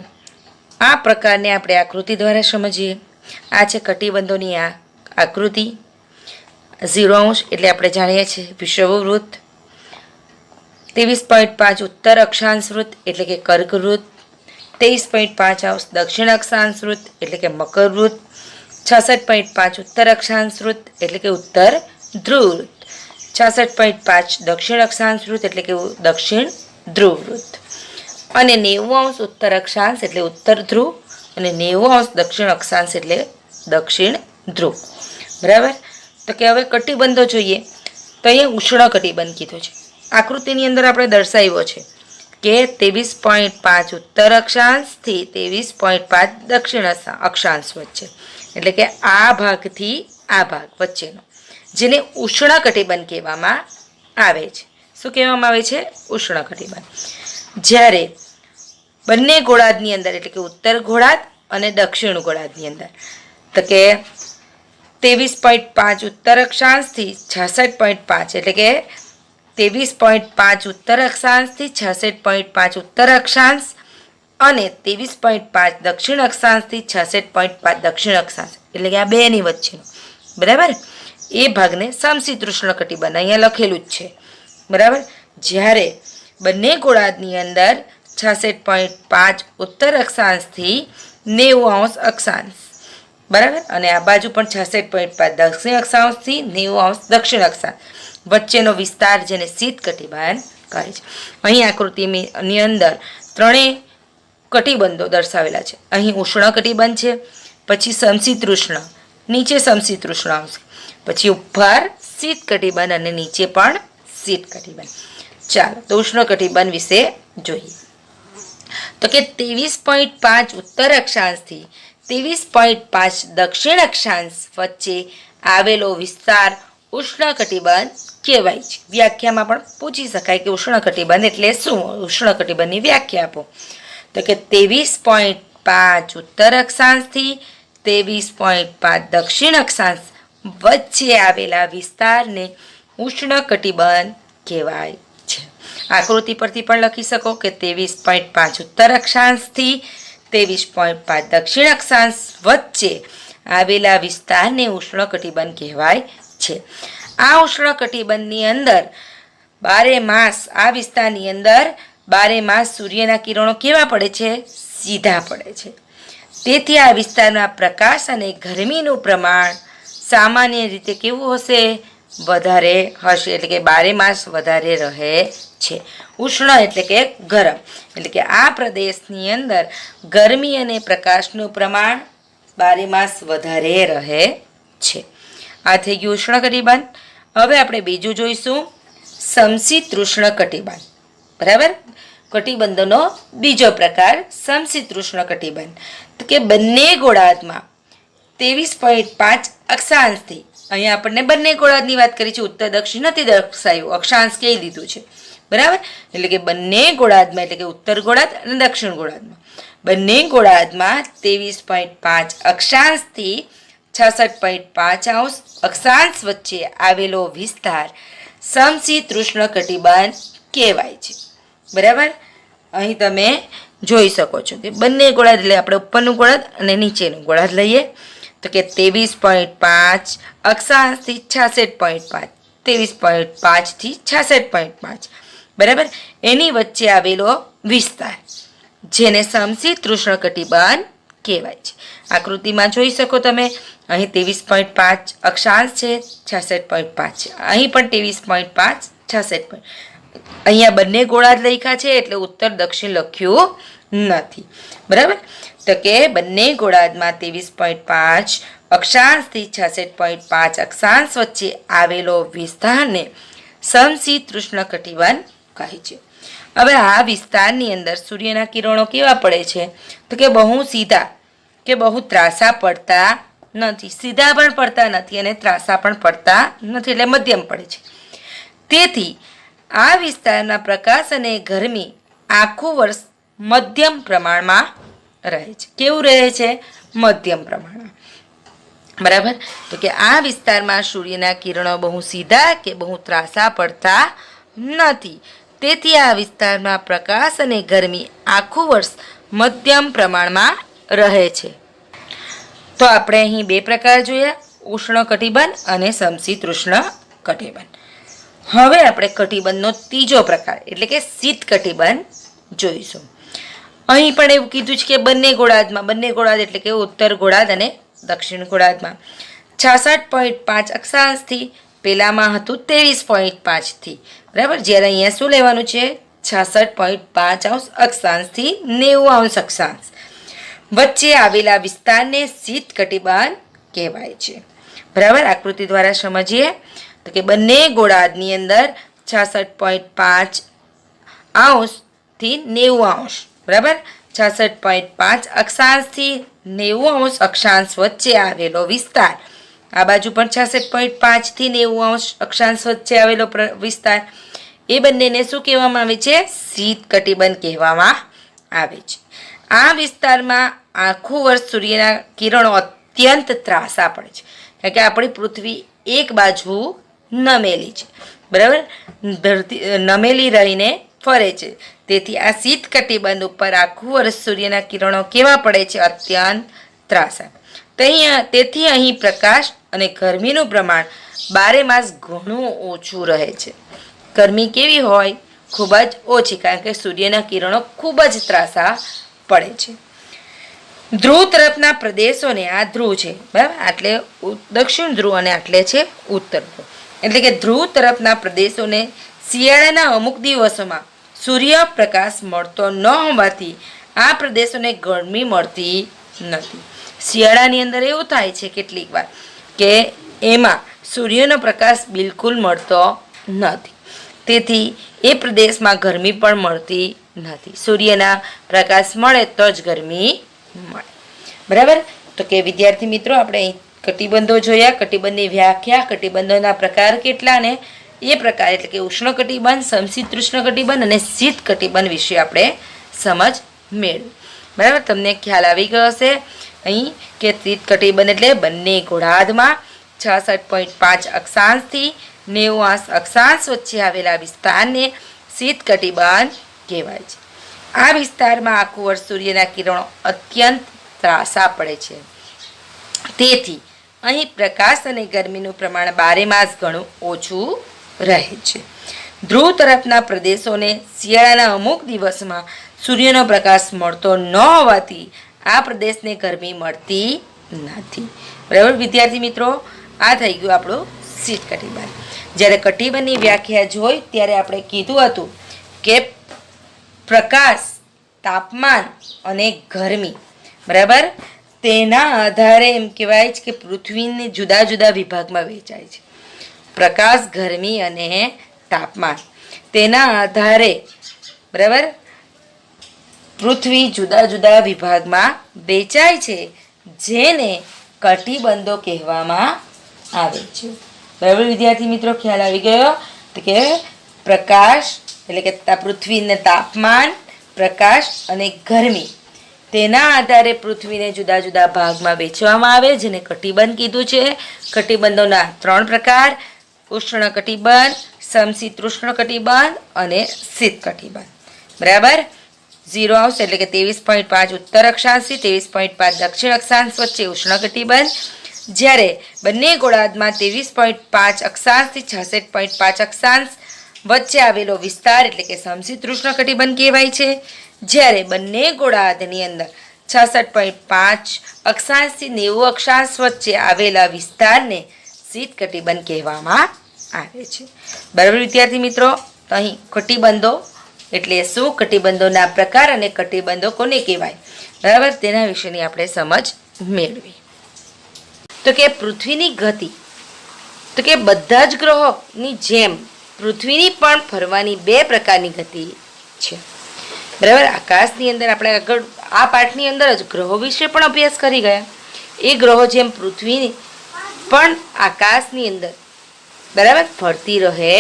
આ પ્રકારને આપણે આકૃતિ દ્વારા સમજીએ. આ છે કટિબંધોની આ આકૃતિ. 0° એટલે આપણે જાણીએ છીએ વિષુવવૃત્ત, 23.5 ઉત્તર અક્ષાંશ વૃત્ત એટલે કે કર્કવૃત્ત, 23.5 દક્ષિણ અક્ષાંશ વૃત્ત એટલે કે મકરવૃત્ત, 66.5 ઉત્તર અક્ષાંશ વૃત્ત એટલે કે ઉત્તર ધ્રુવ વૃત્ત, 66.5 દક્ષિણ અક્ષાંશ વૃત્ત એટલે કે દક્ષિણ ધ્રુવ વૃત્ત અને 90° ઉત્તર અક્ષાંશ એટલે ઉત્તર ધ્રુવ અને 90° દક્ષિણ અક્ષાંશ એટલે દક્ષિણ ધ્રુવ. બરાબર. તો કે હવે કટિબંધો જોઈએ. તો અહીંયા ઉષ્ણકટિબંધ કીધો છે. આકૃતિની અંદર આપણે દર્શાવ્યો છે કે 23.5 ઉત્તર અક્ષાંશથી 23.5 દક્ષિણ અક્ષાંશ વચ્ચે, એટલે કે આ ભાગથી આ ભાગ વચ્ચેનો, જેને ઉષ્ણકટિબંધ કહેવામાં આવે છે. શું કહેવામાં આવે છે? ઉષ્ણકટિબંધ. જ્યારે બંને ગોળાર્ધની અંદર, એટલે કે ઉત્તર ગોળાર્ધ અને દક્ષિણ ગોળાર્ધની અંદર, તો કે 23.5 ઉત્તર અક્ષાંશથી 66.5, એટલે કે 23.5 ઉત્તર અક્ષાંશથી 66.5 ઉત્તર અક્ષાંશ અને 23.5 દક્ષિણ અક્ષાંશથી 66.5 દક્ષિણ અક્ષાંશ, એટલે કે આ બેની વચ્ચેનો. બરાબર. એ ભાગને સમશીતોષ્ણ કટિબંધ અહીંયા લખેલું જ છે. બરાબર. જ્યારે બંને ગોળાર્ધની અંદર 66.5 ઉત્તર અક્ષાંશથી 90° અક્ષાંશ, બરાબર, અને આ બાજુ પણ 66.5 દક્ષિણ અક્ષાંશથી 90° દક્ષિણ અક્ષાંશ વચ્ચેનો વિસ્તાર, જેને શીત કટિબંધ કહે છે. અહીં આકૃતિની અંદર ત્રણેય કટિબંધો દર્શાવેલા છે. અહીં ઉષ્ણ કટિબંધ છે, પછી સમશીતોષ્ણ, નીચે સમશીતોષ્ણ આવશે, પછી ઉપર શીત કટિબંધ અને નીચે પણ શીત કટિબંધ. ચાલો તો ઉષ્ણ કટિબંધ વિશે જોઈએ. તો કે 23.5 ઉત્તર અક્ષાંશથી 23.5 દક્ષિણ અક્ષાંશ વચ્ચે આવેલો વિસ્તાર ઉષ્ણ કટિબંધ કહેવાય છે. વ્યાખ્યામાં પણ પૂછી શકાય કે ઉષ્ણ કટિબંધ એટલે શું? ઉષ્ણ કટિબંધની વ્યાખ્યા આપો. તો કે 23.5 ઉત્તર અક્ષાંશથી 23.5 દક્ષિણ અક્ષાંશ વચ્ચે આવેલા વિસ્તારને ઉષ્ણ કટિબંધ કહેવાય છે. આકૃતિ પરથી પણ લખી શકો કે 23.5 ઉત્તર અક્ષાંશથી 23.5 દક્ષિણ અક્ષાંશ વચ્ચે આવેલા વિસ્તારને ઉષ્ણ કટિબંધ કહેવાય છે. આ ઉષ્ણ કટિબંધની અંદર 12 માસ, આ વિસ્તારની અંદર 12 માસ સૂર્યના કિરણો કેવા પડે છે? સીધા પડે છે. તેથી આ વિસ્તારમાં પ્રકાશ અને ગરમીનું પ્રમાણ સામાન્ય રીતે કેવું હશે? વધારે હશે. એટલે કે 12 માસ વધારે રહે છે. ઉષ્ણ એટલે કે ગરમ, એટલે કે આ પ્રદેશની અંદર ગરમી અને પ્રકાશનું પ્રમાણ 12 માસ વધારે રહે છે. આ થઈ ગયું ઉષ્ણ કટિબંધ. હવે આપણે બીજું જોઈશું, સમશીતોષ્ણ કટિબંધ. બરાબર. કટિબંધનો બીજો પ્રકાર સમશીતોષ્ણ કટિબંધ. તો કે બંને ગોળાર્ધમાં 23.5 અક્ષાંશથી, અહીંયા આપણને બંને ગોળાર્ધની વાત કરી છે, ઉત્તર દક્ષિણ નથી દર્શાવ્યું, અક્ષાંશ કહી દીધું છે. બરાબર. એટલે કે બંને ગોળાર્ધમાં, એટલે કે ઉત્તર ગોળાર્ધ અને દક્ષિણ ગોળાર્ધમાં, બંને ગોળાર્ધમાં 23.5 અક્ષાંશથી 66.5 અક્ષાંશ વચ્ચે આવેલો વિસ્તાર સમશીતોષ્ણ કટિબંધ કહેવાય છે. બરાબર. અહીં તમે જોઈ શકો છો કે બંને ગોળાર્ધ, એટલે આપણે ઉપરનું ગોળાર્ધ અને નીચેનું ગોળાર્ધ લઈએ તો કે 23.5 અક્ષાંશથી 66.5, 23.5 થી 66.5, બરાબર, એની વચ્ચે આવેલો વિસ્તાર, જેને સમશીતોષ્ણ કટિબંધ કહેવાય છે. આકૃતિમાં જોઈ શકો તમે, અહીં 23.5 અક્ષાંશ છે, 66.5 છે. અહીં પણ 23.5, 66. અહીંયા બંને ગોળાર્ધ લખ્યા છે એટલે ઉત્તર દક્ષિણ લખ્યું નથી. બરાબર. તો કે બંને ગોળાર્ધમાં 23.5 અક્ષાંશથી 66.5 અક્ષાંશ વચ્ચે આવેલો વિસ્તારને સમશીતોષ્ણ કટિબંધ કહે છે. હવે આ વિસ્તારની અંદર સૂર્યના કિરણો કેવા પડે છે? તો કે બહુ સીધા કે બહુ ત્રાસા પડતા નથી. સીધા પણ પડતા નથી અને ત્રાસા પણ પડતા નથી, એટલે મધ્યમ પડે છે. તેથી આ વિસ્તારના પ્રકાશ અને ગરમી આખું વર્ષ મધ્યમ પ્રમાણમાં રહે છે. કેવું રહે છે? મધ્યમ પ્રમાણમાં. બરાબર. તો કે આ વિસ્તારમાં સૂર્યના કિરણો બહુ સીધા કે બહુ ત્રાસા પડતા નથી. તેથી આ વિસ્તારમાં પ્રકાશ અને ગરમી આખું વર્ષ મધ્યમ પ્રમાણમાં રહે છે. તો આપણે અહીં બે પ્રકાર જોયા, ઉષ્ણ કટિબંધ અને સમશીતોષ્ણ કટિબંધ. હવે આપણે કટિબંધનો ત્રીજો પ્રકાર એટલે કે શીત કટિબંધ જોઈશું. અહીં પણ એવું કીધું છે કે બંને ગોળાર્ધ એટલે કે ઉત્તર ગોળાર્ધ અને દક્ષિણ ગોળાર્ધમાં 66.5 અક્ષાંશથી, પેલામાં હતું 23.5 થી, બરાબર, જ્યારે અહીંયા શું લેવાનું છે? 66.5 અક્ષાંશથી 90° અક્ષાંશ વચ્ચે આવેલા વિસ્તારને શીત કટિબંધ કહેવાય છે. બરાબર, આકૃતિ દ્વારા સમજીએ તો કે બંને ગોળાર્ધની અંદર 66.5 થી 90°, બરાબર, 66.5 અક્ષાંશથી 90° અક્ષાંશ વચ્ચે આવેલો વિસ્તાર, આ બાજુ પણ 66.5 થી 90° અક્ષાંશ વચ્ચે આવેલો વિસ્તાર, એ બંનેને શું કહેવામાં આવે છે? શીત કટિબંધ કહેવામાં આવે છે. આ વિસ્તારમાં આખું વર્ષ સૂર્યના કિરણો અત્યંત ત્રાસા પડે છે, કારણ કે આપણી પૃથ્વી એક બાજુ નમેલી છે, બરાબર, ધરતી નમેલી રહીને ફરે છે. તેથી આ શીત કટિબંધ ઉપર આખું વર્ષ સૂર્યના કિરણો કેવા પડે છે? અત્યંત ત્રાસા. તેથી અહીં પ્રકાશ અને ગરમીનું પ્રમાણ 12 માસ ઘણું ઓછું રહે છે. ગરમી કેવી હોય? ખૂબ જ ઓછી, કારણ કે સૂર્યના કિરણો ખૂબ જ ત્રાસા પડે છે. ધ્રુવ તરફના પ્રદેશોને, આ ધ્રુવ છે, બરાબર, આટલે દક્ષિણ ધ્રુવ અને આટલે છે ઉત્તર ધ્રુવ, એટલે કે ધ્રુવ તરફના પ્રદેશોને શિયાળાના અમુક દિવસોમાં સૂર્યપ્રકાશ મળતો ન હોવાથી આ પ્રદેશોને ગરમી મળતી નથી. શિયાળાની અંદર એવું થાય છે કેટલીક વાર કે એમાં સૂર્યનો પ્રકાશ બિલકુલ મળતો નથી, તેથી એ પ્રદેશમાં ગરમી પણ મળતી નથી. સૂર્યના પ્રકાશ મળે તો જ ગરમી મળે. બરાબર, તો કે વિદ્યાર્થી મિત્રો, આપણે અહીં કટિબંધો જોયા, કટિબંધની વ્યાખ્યા, કટિબંધોના પ્રકાર કેટલા ને એ પ્રકાર, એટલે કે ઉષ્ણ કટિબંધ, સમશીતોષ્ણ કટિબંધ અને શીત કટિબંધ વિશે આપણે સમજ મેળવી. બરાબર, તમને ખ્યાલ આવી ગયો હશે અહીં કે શીત કટિબંધ એટલે બંને ગોળાર્ધમાં 66.5 અક્ષાંશથી 90° અક્ષાંશ વચ્ચે આવેલા વિસ્તારને શીત કટિબંધ કહેવાય છે. આ વિસ્તારમાં આખું વર્ષ સૂર્યના કિરણો અત્યંત ત્રાસા પડે છે. તેથી અહીં પ્રકાશ અને ગરમીનું પ્રમાણ 12 માસ ઘણું ઓછું રહે છે. ધ્રુવ તરફના પ્રદેશોને શિયાળાના અમુક દિવસમાં સૂર્યનો પ્રકાશ મળતો ન હોવાથી આ પ્રદેશને ગરમી મળતી નથી. બરાબર વિદ્યાર્થી મિત્રો, આ થઈ ગયું આપણું શીત કટિબંધ. જ્યારે કટિબંધની વ્યાખ્યા જોઈ ત્યારે આપણે કીધું હતું કે પ્રકાશ, તાપમાન અને ગરમી, બરાબર, તેના આધારે એમ કહેવાય છે કે પૃથ્વીને જુદા જુદા વિભાગમાં વહેંચાય છે. પ્રકાશ, ગરમી અને તાપમાન, તેના આધારે, બરાબર, પૃથ્વી જુદા જુદા વિભાગમાં વહેંચાય છે, જેને કટિબંધો કહેવામાં આવે છે. બરાબર વિદ્યાર્થી મિત્રો, ખ્યાલ આવી ગયો? તો કે પ્રકાશ એટલે કે પૃથ્વીને તાપમાન, પ્રકાશ અને ગરમી, તેના આધારે પૃથ્વીને જુદા જુદા ભાગમાં વહેંચવામાં આવે, જેને કટિબંધ કીધું છે. કટિબંધોના 3 પ્રકાર: ઉષ્ણ કટિબંધ, સમશીતોષ્ણ કટિબંધ અને શીત કટિબંધ. બરાબર, 0 આવશે એટલે કે 23.5 ઉત્તર અક્ષાંશથી 23.5 દક્ષિણ અક્ષાંશ વચ્ચે ઉષ્ણ કટિબંધ. જ્યારે બંને ગોળાર્ધમાં 23.5 અક્ષાંશથી 66.5 અક્ષાંશ વચ્ચે આવેલો વિસ્તાર એટલે કે સમશીતોષ્ણ કટિબંધ કહેવાય છે. જ્યારે બંને ગોળાર્ધની અંદર 66.5 અક્ષાંશથી 90 અક્ષાંશ વચ્ચે આવેલા વિસ્તારને શીત કટિબંધ કહેવામાં આવે છે. બરાબર વિદ્યાર્થી મિત્રો, તો અહીં કટિબંધો એટલે શું, કટિબંધોના પ્રકાર અને કટિબંધો કોને કહેવાય, બરાબર, તેના વિશેની આપણે સમજ મેળવી. તો કે પૃથ્વીની ગતિ, તો કે બધા જ ગ્રહોની જેમ પૃથ્વીની પણ ફરવાની 2 પ્રકારની ગતિ છે. બરાબર, આકાશની અંદર આપણે આગળ આ પાઠની અંદર જ ગ્રહો વિશે પણ અભ્યાસ કરી ગયા. એ ગ્રહો જેમ પૃથ્વી પણ આકાશની અંદર, બરાબર, ફરતી રહે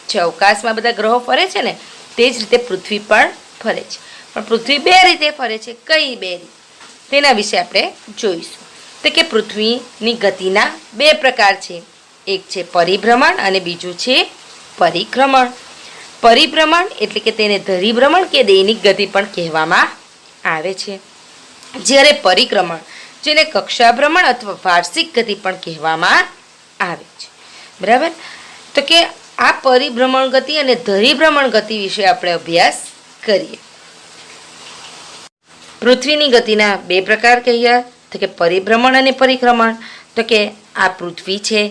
છે. અવકાશમાં બધા ગ્રહો ફરે છે ને, તે જ રીતે પૃથ્વી પણ ફરે છે. પણ પૃથ્વી 2 રીતે ફરે છે. કઈ 2 રીત, તેના વિશે આપણે જોઈશું. તો કે પૃથ્વીની ગતિના 2 પ્રકાર છે. એક છે પરિભ્રમણ અને બીજું છે પરિક્રમણ. પરિભ્રમણ એટલે કે તેને ધરીભ્રમણ કે દૈનિક ગતિ પણ કહેવામાં આવે છે. જ્યારે પરિક્રમણ, જેને કક્ષાભ્રમણ અથવા વાર્ષિક ગતિ પણ કહેવામાં આવે છે. બરાબર, તો કે આ પરિભ્રમણ ગતિ અને ધરીભ્રમણ ગતિ વિશે આપણે અભ્યાસ કરીએ. પૃથ્વીની ગતિના 2 પ્રકાર કહીએ, તો કે પરિભ્રમણ અને પરિક્રમણ. તો કે આ પૃથ્વી છે,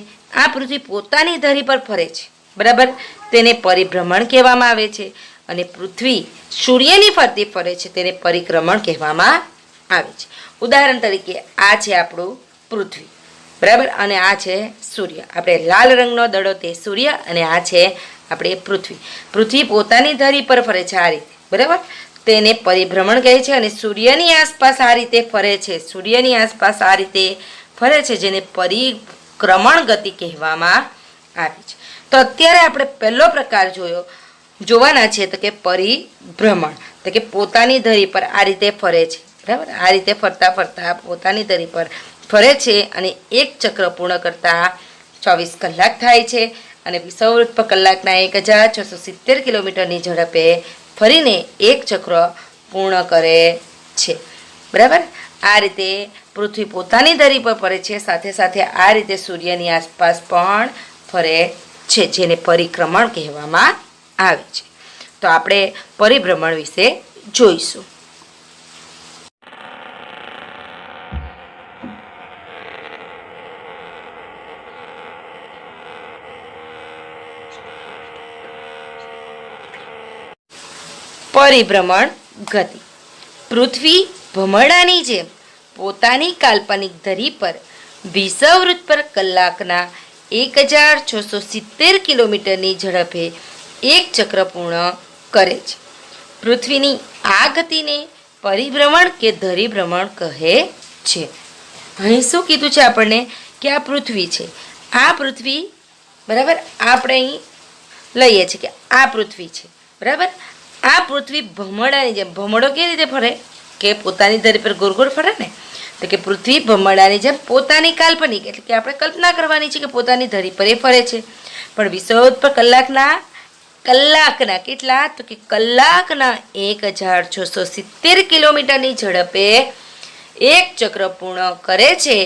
આ પૃથ્વી પોતાની ધરી પર ફરે છે, બરાબર, તેને પરિભ્રમણ કહેવામાં આવે છે. અને પૃથ્વી સૂર્યની ફરતે ફરે છે, તેને પરિક્રમણ કહેવામાં આવે છે. ઉદાહરણ તરીકે આ છે આપણું પૃથ્વી, બરાબર, અને આ છે સૂર્ય. આપણે લાલ રંગનો દડો તે સૂર્ય અને આ છે આપણે પૃથ્વી. પૃથ્વી પોતાની ધરી પર ફરે છે આ રીતે, બરાબર, તેને પરિભ્રમણ કહે છે. અને સૂર્યની આસપાસ આ રીતે ફરે છે, સૂર્યની આસપાસ આ રીતે ફરે છે, જેને પરિક્રમણ ગતિ કહેવામાં આવે છે. તો અત્યારે આપણે પહેલો પ્રકાર જોવાના છે, તો કે પરિભ્રમણ, તો કે પોતાની ધરી પર આ રીતે ફરે છે, બરાબર, આ રીતે ફરતા ફરતા પોતાની ધરી પર ફરે છે અને એક ચક્ર પૂર્ણ કરતા 24 કલાક થાય છે અને વિષુવવૃત્ત પર કલાકના 1670 કિલોમીટરની ઝડપે ફરીને એક ચક્ર પૂર્ણ કરે છે, બરાબર. આ રીતે પૃથ્વી પોતાની ધરી પર ફરે છે, સાથે સાથે આ રીતે સૂર્યની આસપાસ પણ ફરે છે, જેને પરિક્રમણ કહેવામાં આવે છે. તો આપણે પરિભ્રમણ વિશે જોઈશું. પરિભ્રમણ ગતિ. પૃથ્વી ભમરડાની જેમ પોતાની કાલ્પનિક ધરી પર વિષુવવૃત્ત પર કલાકના 1670 કિલોમીટરની ઝડપે એક ચક્ર પૂર્ણ કરે છે. પૃથ્વીની આ ગતિને પરિભ્રમણ કે ધરીભ્રમણ કહે છે. અહીં શું કીધું છે આપણને કે આ પૃથ્વી છે, આ પૃથ્વી, બરાબર, આપણે અહીં લઈએ છીએ કે આ પૃથ્વી છે, બરાબર. આ પૃથ્વી ભમરડાની જેમ, ભમરડો કેવી રીતે ફરે કે પોતાની ધરી પર ગોળ ગોળ ફરે ને, તો કે પૃથ્વી ભમરડાની જેમ પોતાની કાલ્પનિક, એટલે કે આપણે કલ્પના કરવાની છે કે પોતાની ધરી પર એ ફરે છે, પણ વિષુવવૃત્ત પર કલાકના કેટલા, તો કે કલાકના 1670 કિલોમીટરની ઝડપે એક ચક્ર પૂર્ણ કરે છે.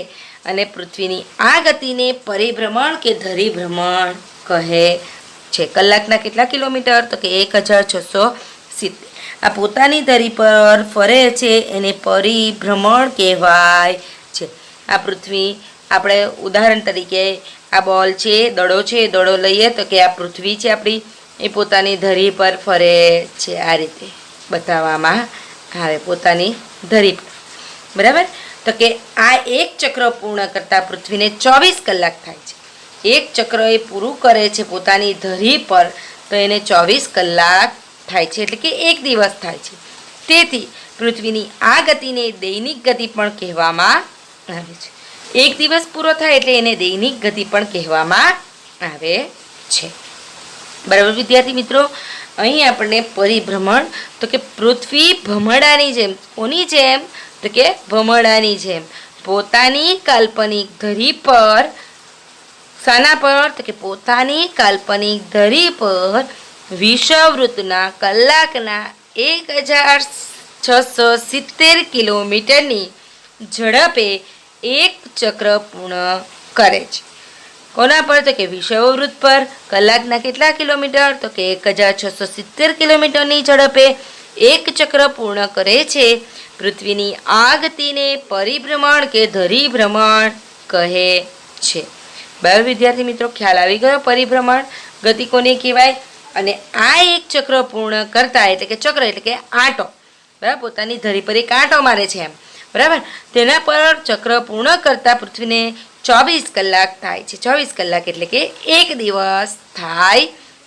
અને પૃથ્વીની આ ગતિને પરિભ્રમણ કે ધરીભ્રમણ કહે છે. કલાકના કેટલા કિલોમીટર, તો કે 1670. આ પોતાની ધરી પર ફરે છે એને પરિભ્રમણ કહેવાય છે. આ પૃથ્વી, આપણે ઉદાહરણ તરીકે આ બોલ છે, દડો છે, દડો લઈએ તો કે આ પૃથ્વી છે આપણી, એ પોતાની ધરી પર ફરે છે, આ રીતે બતાવવામાં આવે, પોતાની ધરી પર, બરાબર. તો કે આ એક ચક્ર પૂર્ણ કરતાં પૃથ્વીને 24 કલાક થાય છે. એક ચક્ર એ પૂરું કરે છે પોતાની ધરી પર, તો એને 24 કલાક થાય છે, એટલે કે એક દિવસ થાય છે. તેથી પૃથ્વીની આ ગતિને દૈનિક ગતિ પણ કહેવામાં આવે છે. એક દિવસ પૂરો થાય એટલે એને દૈનિક ગતિ પણ કહેવામાં આવે છે, બરાબર વિદ્યાર્થી મિત્રો. અહીં આપણને પરિભ્રમણ, તો કે પૃથ્વી ભમરડાની જેમ, કોની જેમ, તો કે ભમરડાની જેમ પોતાની કાલ્પનિક ધરી પર, શાના પર, તો કે પોતાની કાલ્પનિક ધરી પર વિષુવવૃત્તના કલાકના 1670 કિલોમીટરની ઝડપે એક ચક્ર પૂર્ણ કરે છે. કોના પર, તો કે વિષુવવૃત્ત પર કલાકના કેટલા કિલોમીટર, તો કે 1670 કિલોમીટરની ઝડપે એક ચક્ર પૂર્ણ કરે છે. પૃથ્વીની આ ગતિને પરિભ્રમણ કે ધરીભ્રમણ કહે છે. બરાબર વિદ્યાર્થી મિત્રો, ખ્યાલ આવી ગયો પરિભ્રમણ ગતિ કોને કહેવાય. અને આ એક ચક્ર પૂર્ણ કરતા, એટલે કે ચક્ર એટલે કે આંટો, બરાબર, પોતાની ધરી પર એક આંટો મારે છે એમ, બરાબર, તેના પર ચક્ર પૂર્ણ કરતા પૃથ્વીને 24 કલાક થાય છે. 24 કલાક એટલે કે એક દિવસ થાય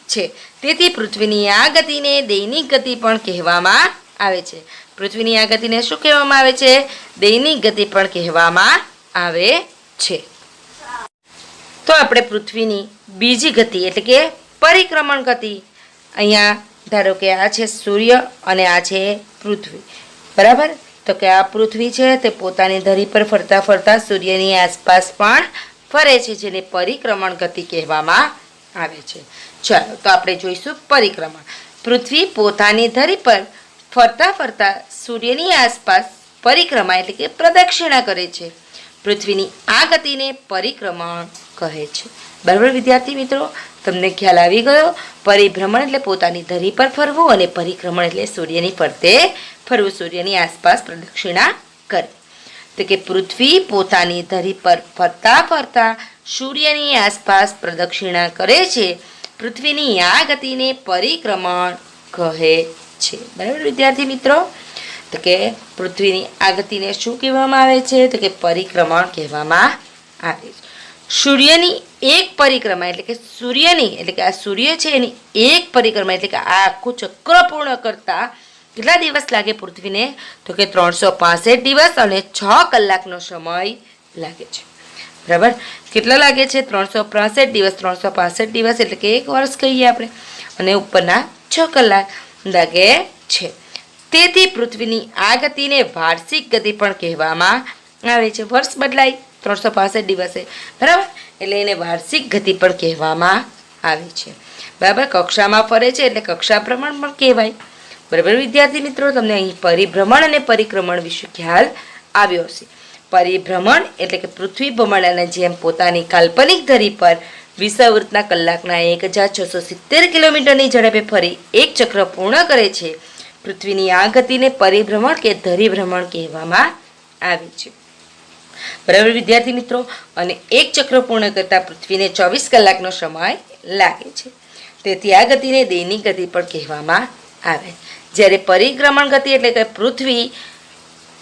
છે. તેથી પૃથ્વીની આ ગતિને દૈનિક ગતિ પણ કહેવામાં આવે છે. પૃથ્વીની આ ગતિને શું કહેવામાં આવે છે, દૈનિક ગતિ પણ કહેવામાં આવે છે. તો આપણે પૃથ્વીની બીજી ગતિ એટલે કે પરિક્રમણ ગતિ, અહીંયા ધારો કે આ છે સૂર્ય અને આ છે પૃથ્વી, બરાબર. તો કે આ પૃથ્વી છે તે પોતાની ધરી પર ફરતા ફરતા સૂર્યની આસપાસ પણ ફરે છે, જેને પરિક્રમણ ગતિ કહેવામાં આવે છે. ચાલો તો આપણે જોઈશું પરિક્રમણ. પૃથ્વી પોતાની ધરી પર ફરતા ફરતા સૂર્યની આસપાસ પરિક્રમા એટલે કે પ્રદક્ષિણા કરે છે. પૃથ્વીની આ ગતિને પરિક્રમણ કહે છે. બરાબર વિદ્યાર્થી મિત્રો, તમને ખ્યાલ આવી ગયો. પરિભ્રમણ એટલે પોતાની ધરી પર ફરવું અને પરિક્રમણ એટલે સૂર્યની ફરતે ફરવું, સૂર્યની આસપાસ પ્રદક્ષિણા કરવી. તો કે પૃથ્વી પોતાની ધરી પર ફરતા ફરતા સૂર્યની આસપાસ પ્રદક્ષિણા કરે છે. પૃથ્વીની આ ગતિને પરિક્રમણ કહે છે. બરાબર વિદ્યાર્થી મિત્રો, તો તો કે પૃથ્વીની આ ગતિને શું કહેવામાં આવે છે? તો કે પરિક્રમણ કહેવામાં આવે છે. સૂર્યની એક પરિક્રમા એટલે કે સૂર્યની એટલે કે આ સૂર્ય છે એની એક પરિક્રમા એટલે કે આ આખું ચક્ર પૂર્ણ કરતા કેટલા દિવસ લાગે પૃથ્વીને? તો કે 365 દિવસ અને 6 કલાકનો સમય લાગે છે. બરાબર, કેટલા લાગે છે? 365 દિવસ. 365 દિવસ એટલે કે 1 વર્ષ કહીએ આપણે, અને ઉપરના 6 કલાક લાગે છે. તેથી પૃથ્વીની આ ગતિને વાર્ષિક ગતિ પણ કહેવામાં આવે છે. વર્ષ બદલાય 365 દિવસે, બરાબર, એટલે એને વાર્ષિક ગતિ પણ કહેવામાં આવે છે. બરાબર, કક્ષામાં ફરે છે એટલે કક્ષા ભ્રમણ પણ કહેવાય. બરાબર વિદ્યાર્થી મિત્રો, તમને અહીં પરિભ્રમણ અને પરિક્રમણ વિશે ખ્યાલ આવ્યો હશે. પરિભ્રમણ એટલે કે પૃથ્વી ભ્રમણની જેમ પોતાની કાલ્પનિક ધરી પર વિષુવવૃત્તના કલાકના 1670 કિલોમીટરની ઝડપે ફરી એક ચક્ર પૂર્ણ કરે છે. પૃથ્વીની આ ગતિને પરિભ્રમણ કે ધરીભ્રમણ કહેવામાં આવે છે. બરાબર વિદ્યાર્થી મિત્રો, અને એક ચક્ર પૂર્ણ કરતા પૃથ્વીને 24 કલાકનો સમય લાગે છે. તેથી આ ગતિને દૈનિક ગતિ પણ કહેવામાં આવે. જ્યારે પરિભ્રમણ ગતિ એટલે કે પૃથ્વી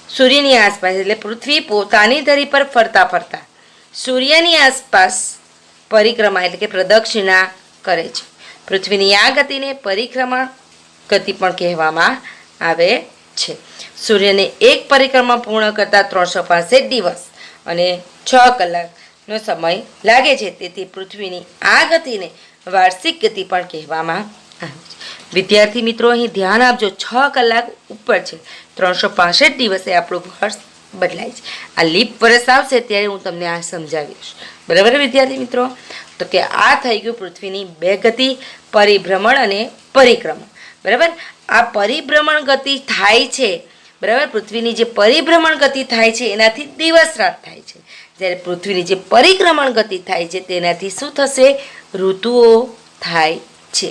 સૂર્યની આસપાસ એટલે પૃથ્વી પોતાની ધરી પર ફરતા ફરતા સૂર્યની આસપાસ પરિક્રમા એટલે કે પ્રદક્ષિણા કરે છે. પૃથ્વીની આ ગતિને પરિક્રમણ ગતિ પણ કહેવામાં આવે છે. સૂર્યને એક પરિક્રમા પૂર્ણ કરતા 365 દિવસ અને 6 કલાકનો સમય લાગે છે. તેથી પૃથ્વીની આ ગતિને વાર્ષિક ગતિ પણ કહેવામાં આવે છે. વિદ્યાર્થી મિત્રો, અહીં ધ્યાન આપજો, 6 કલાક ઉપર છે, 365 દિવસે આપણું વર્ષ બદલાય છે. આ લીપ વર્ષ આવશે ત્યારે હું તમને આ સમજાવીશ. બરાબર વિદ્યાર્થી મિત્રો, તો કે આ થઈ ગયું પૃથ્વીની 2 ગતિ, પરિભ્રમણ અને પરિક્રમણ. બરાબર, આ પરિભ્રમણ ગતિ થાય છે, બરાબર, પૃથ્વીની જે પરિભ્રમણ ગતિ થાય છે એનાથી દિવસ રાત થાય છે. જ્યારે પૃથ્વીની જે પરિક્રમણ ગતિ થાય છે તેનાથી શું થશે? ઋતુઓ થાય છે.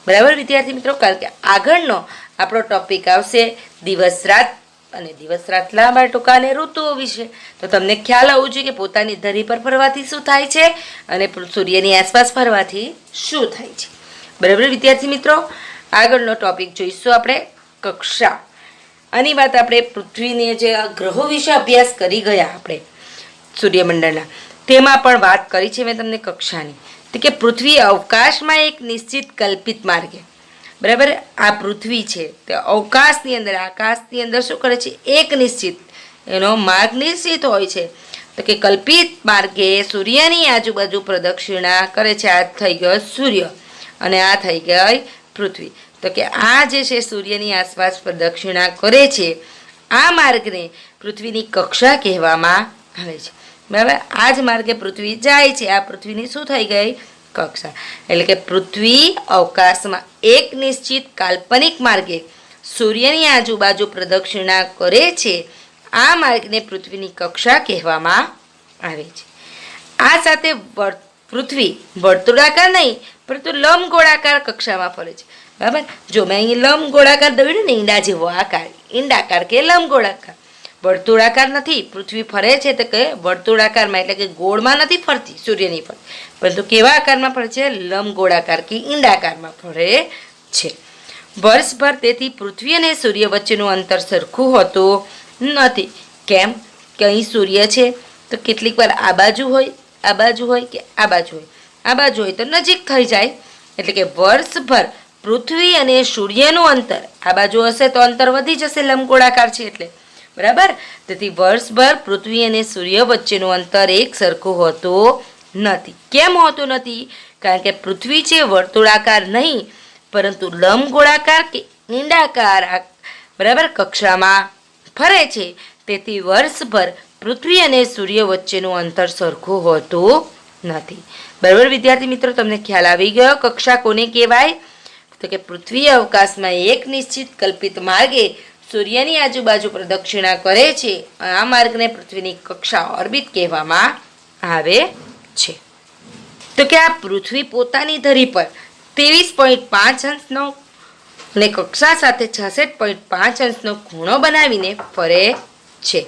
બરાબર વિદ્યાર્થી મિત્રો, કારણ કે આગળનો આપણો ટોપિક આવશે દિવસ રાત અને દિવસ રાત લાંબા ટૂંકા અને ઋતુઓ વિશે. તો તમને ખ્યાલ આવવું જોઈએ કે પોતાની ધરી પર ફરવાથી શું થાય છે અને સૂર્યની આસપાસ ફરવાથી શું થાય છે. બરાબર વિદ્યાર્થી મિત્રો, આગળનો ટોપિક જોઈશું આપણે કક્ષા. આની વાત આપણે પૃથ્વીને જે ગ્રહો વિશે અભ્યાસ કરી ગયા આપણે સૂર્યમંડળના, તેમાં પણ વાત કરી છે મેં તમને કક્ષાની. તો કે પૃથ્વી અવકાશમાં એક નિશ્ચિત કલ્પિત માર્ગે, બરાબર, આ પૃથ્વી છે તે અવકાશની અંદર આકાશની અંદર શું કરે છે? એક નિશ્ચિત એનો માર્ગ નિશ્ચિત હોય છે. તો કે કલ્પિત માર્ગે સૂર્યની આજુબાજુ પ્રદક્ષિણા કરે છે. આ થઈ ગયો સૂર્ય અને આ થઈ ગઈ પૃથ્વી. તો કે આ જે છે સૂર્યની આસપાસ પ્રદક્ષિણા કરે છે, આ માર્ગને પૃથ્વીની કક્ષા કહેવામાં આવે છે. બરાબર, આ જ માર્ગે પૃથ્વી જાય છે. આ પૃથ્વીની શું થઈ ગઈ? કક્ષા. એટલે કે પૃથ્વી અવકાશમાં એક નિશ્ચિત કાલ્પનિક માર્ગે સૂર્યની આજુબાજુ પ્રદક્ષિણા કરે છે. આ માર્ગને પૃથ્વીની કક્ષા કહેવામાં આવે છે. આ સાથે પૃથ્વી વર્તુળાકાર નહીં પરંતુ લંબગોળાકાર કક્ષામાં ફરે છે. બરાબર, જો મેં અહીં લંબગોળાકાર દોર્યું ને, ઈંડા જેવો આકાર, ઈંડાકાર કે લંબગોળાકાર, વર્તુળાકાર નથી. પૃથ્વી ફરે છે તો કે વર્તુળાકારમાં એટલે કે ગોળમાં નથી ફરતી સૂર્યની પર, પરંતુ કેવા આકારમાં ફરે છે? લંબગોળાકાર કે ઈંડાકારમાં ફરે છે. વર્ષભર તેથી પૃથ્વી અને સૂર્ય વચ્ચેનું અંતર સરખું હોતું નથી. કેમ? કે અહીં સૂર્ય છે તો કેટલીક વાર આ બાજુ હોય, આ બાજુ હોય કે આ બાજુ હોય. આ બાજુ હોય તો નજીક થઈ જાય, એટલે કે વર્ષભર પૃથ્વી અને સૂર્યનું અંતર આ બાજુ હશે તો અંતર વધી જશે, લંબગોળાકાર છે એટલે. બરાબર, તેથી વર્ષભર પૃથ્વી અને સૂર્ય વચ્ચેનું અંતર એક સરખું હોતું નથી. કેમ હોતું નથી? કારણ કે પૃથ્વી છે વર્તુળાકાર નહીં પરંતુ લંબગોળાકાર કે ઈંડાકાર, બરાબર, કક્ષામાં ફરે છે. તેથી વર્ષભર પૃથ્વી અને સૂર્ય વચ્ચેનું અંતર સરખું હોતું નથી. બરાબર વિદ્યાર્થી મિત્રો, તમને ખ્યાલ આવી ગયો કક્ષા કોને કહેવાય? તો કે પૃથ્વી અવકાશમાં એક નિશ્ચિત કલ્પિત માર્ગે સૂર્યની આજુબાજુ પ્રદક્ષિણા કરે છે. આ માર્ગને પૃથ્વીની કક્ષા ઓર્બિટ કહેવામાં આવે છે. તો કે આ પૃથ્વી પોતાની ધરી પર 23.5 અંશનો અને કક્ષા સાથે 66.5 અંશનો ખૂણો બનાવીને ફરે છે.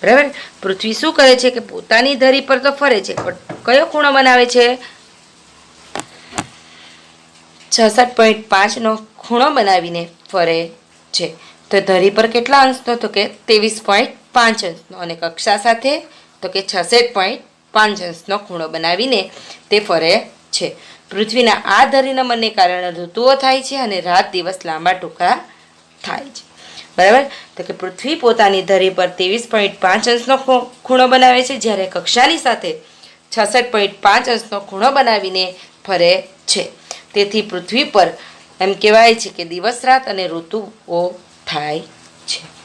બરાબર, પૃથ્વી શું કરે છે કે પોતાની ધરી પર તો ફરે છે, પણ કયો ખૂણો બનાવે છે? 66.5નો ખૂણો બનાવીને ફરે છે. તો ધરી પર કેટલા અંશનો? તો કે 23.5 અંશનો. અને કક્ષા સાથે તો કે 66.5 અંશનો ખૂણો બનાવીને તે ફરે છે. પૃથ્વીના આ ધરીનમનને કારણે ઋતુઓ થાય છે અને રાત દિવસ લાંબા ટૂંકા થાય છે. બરાબર. તો કે પૃથ્વી પોતાની ધરી પર 23.5 અંશનો ખૂણો બનાવે છે, જ્યારે કક્ષાની સાથે 66.5 અંશનો ખૂણો બનાવીને ફરે છે. તેથી પૃથ્વી પર એમ કહેવાય છે કે દિવસ રાત અને ઋતુઓ થાય છે.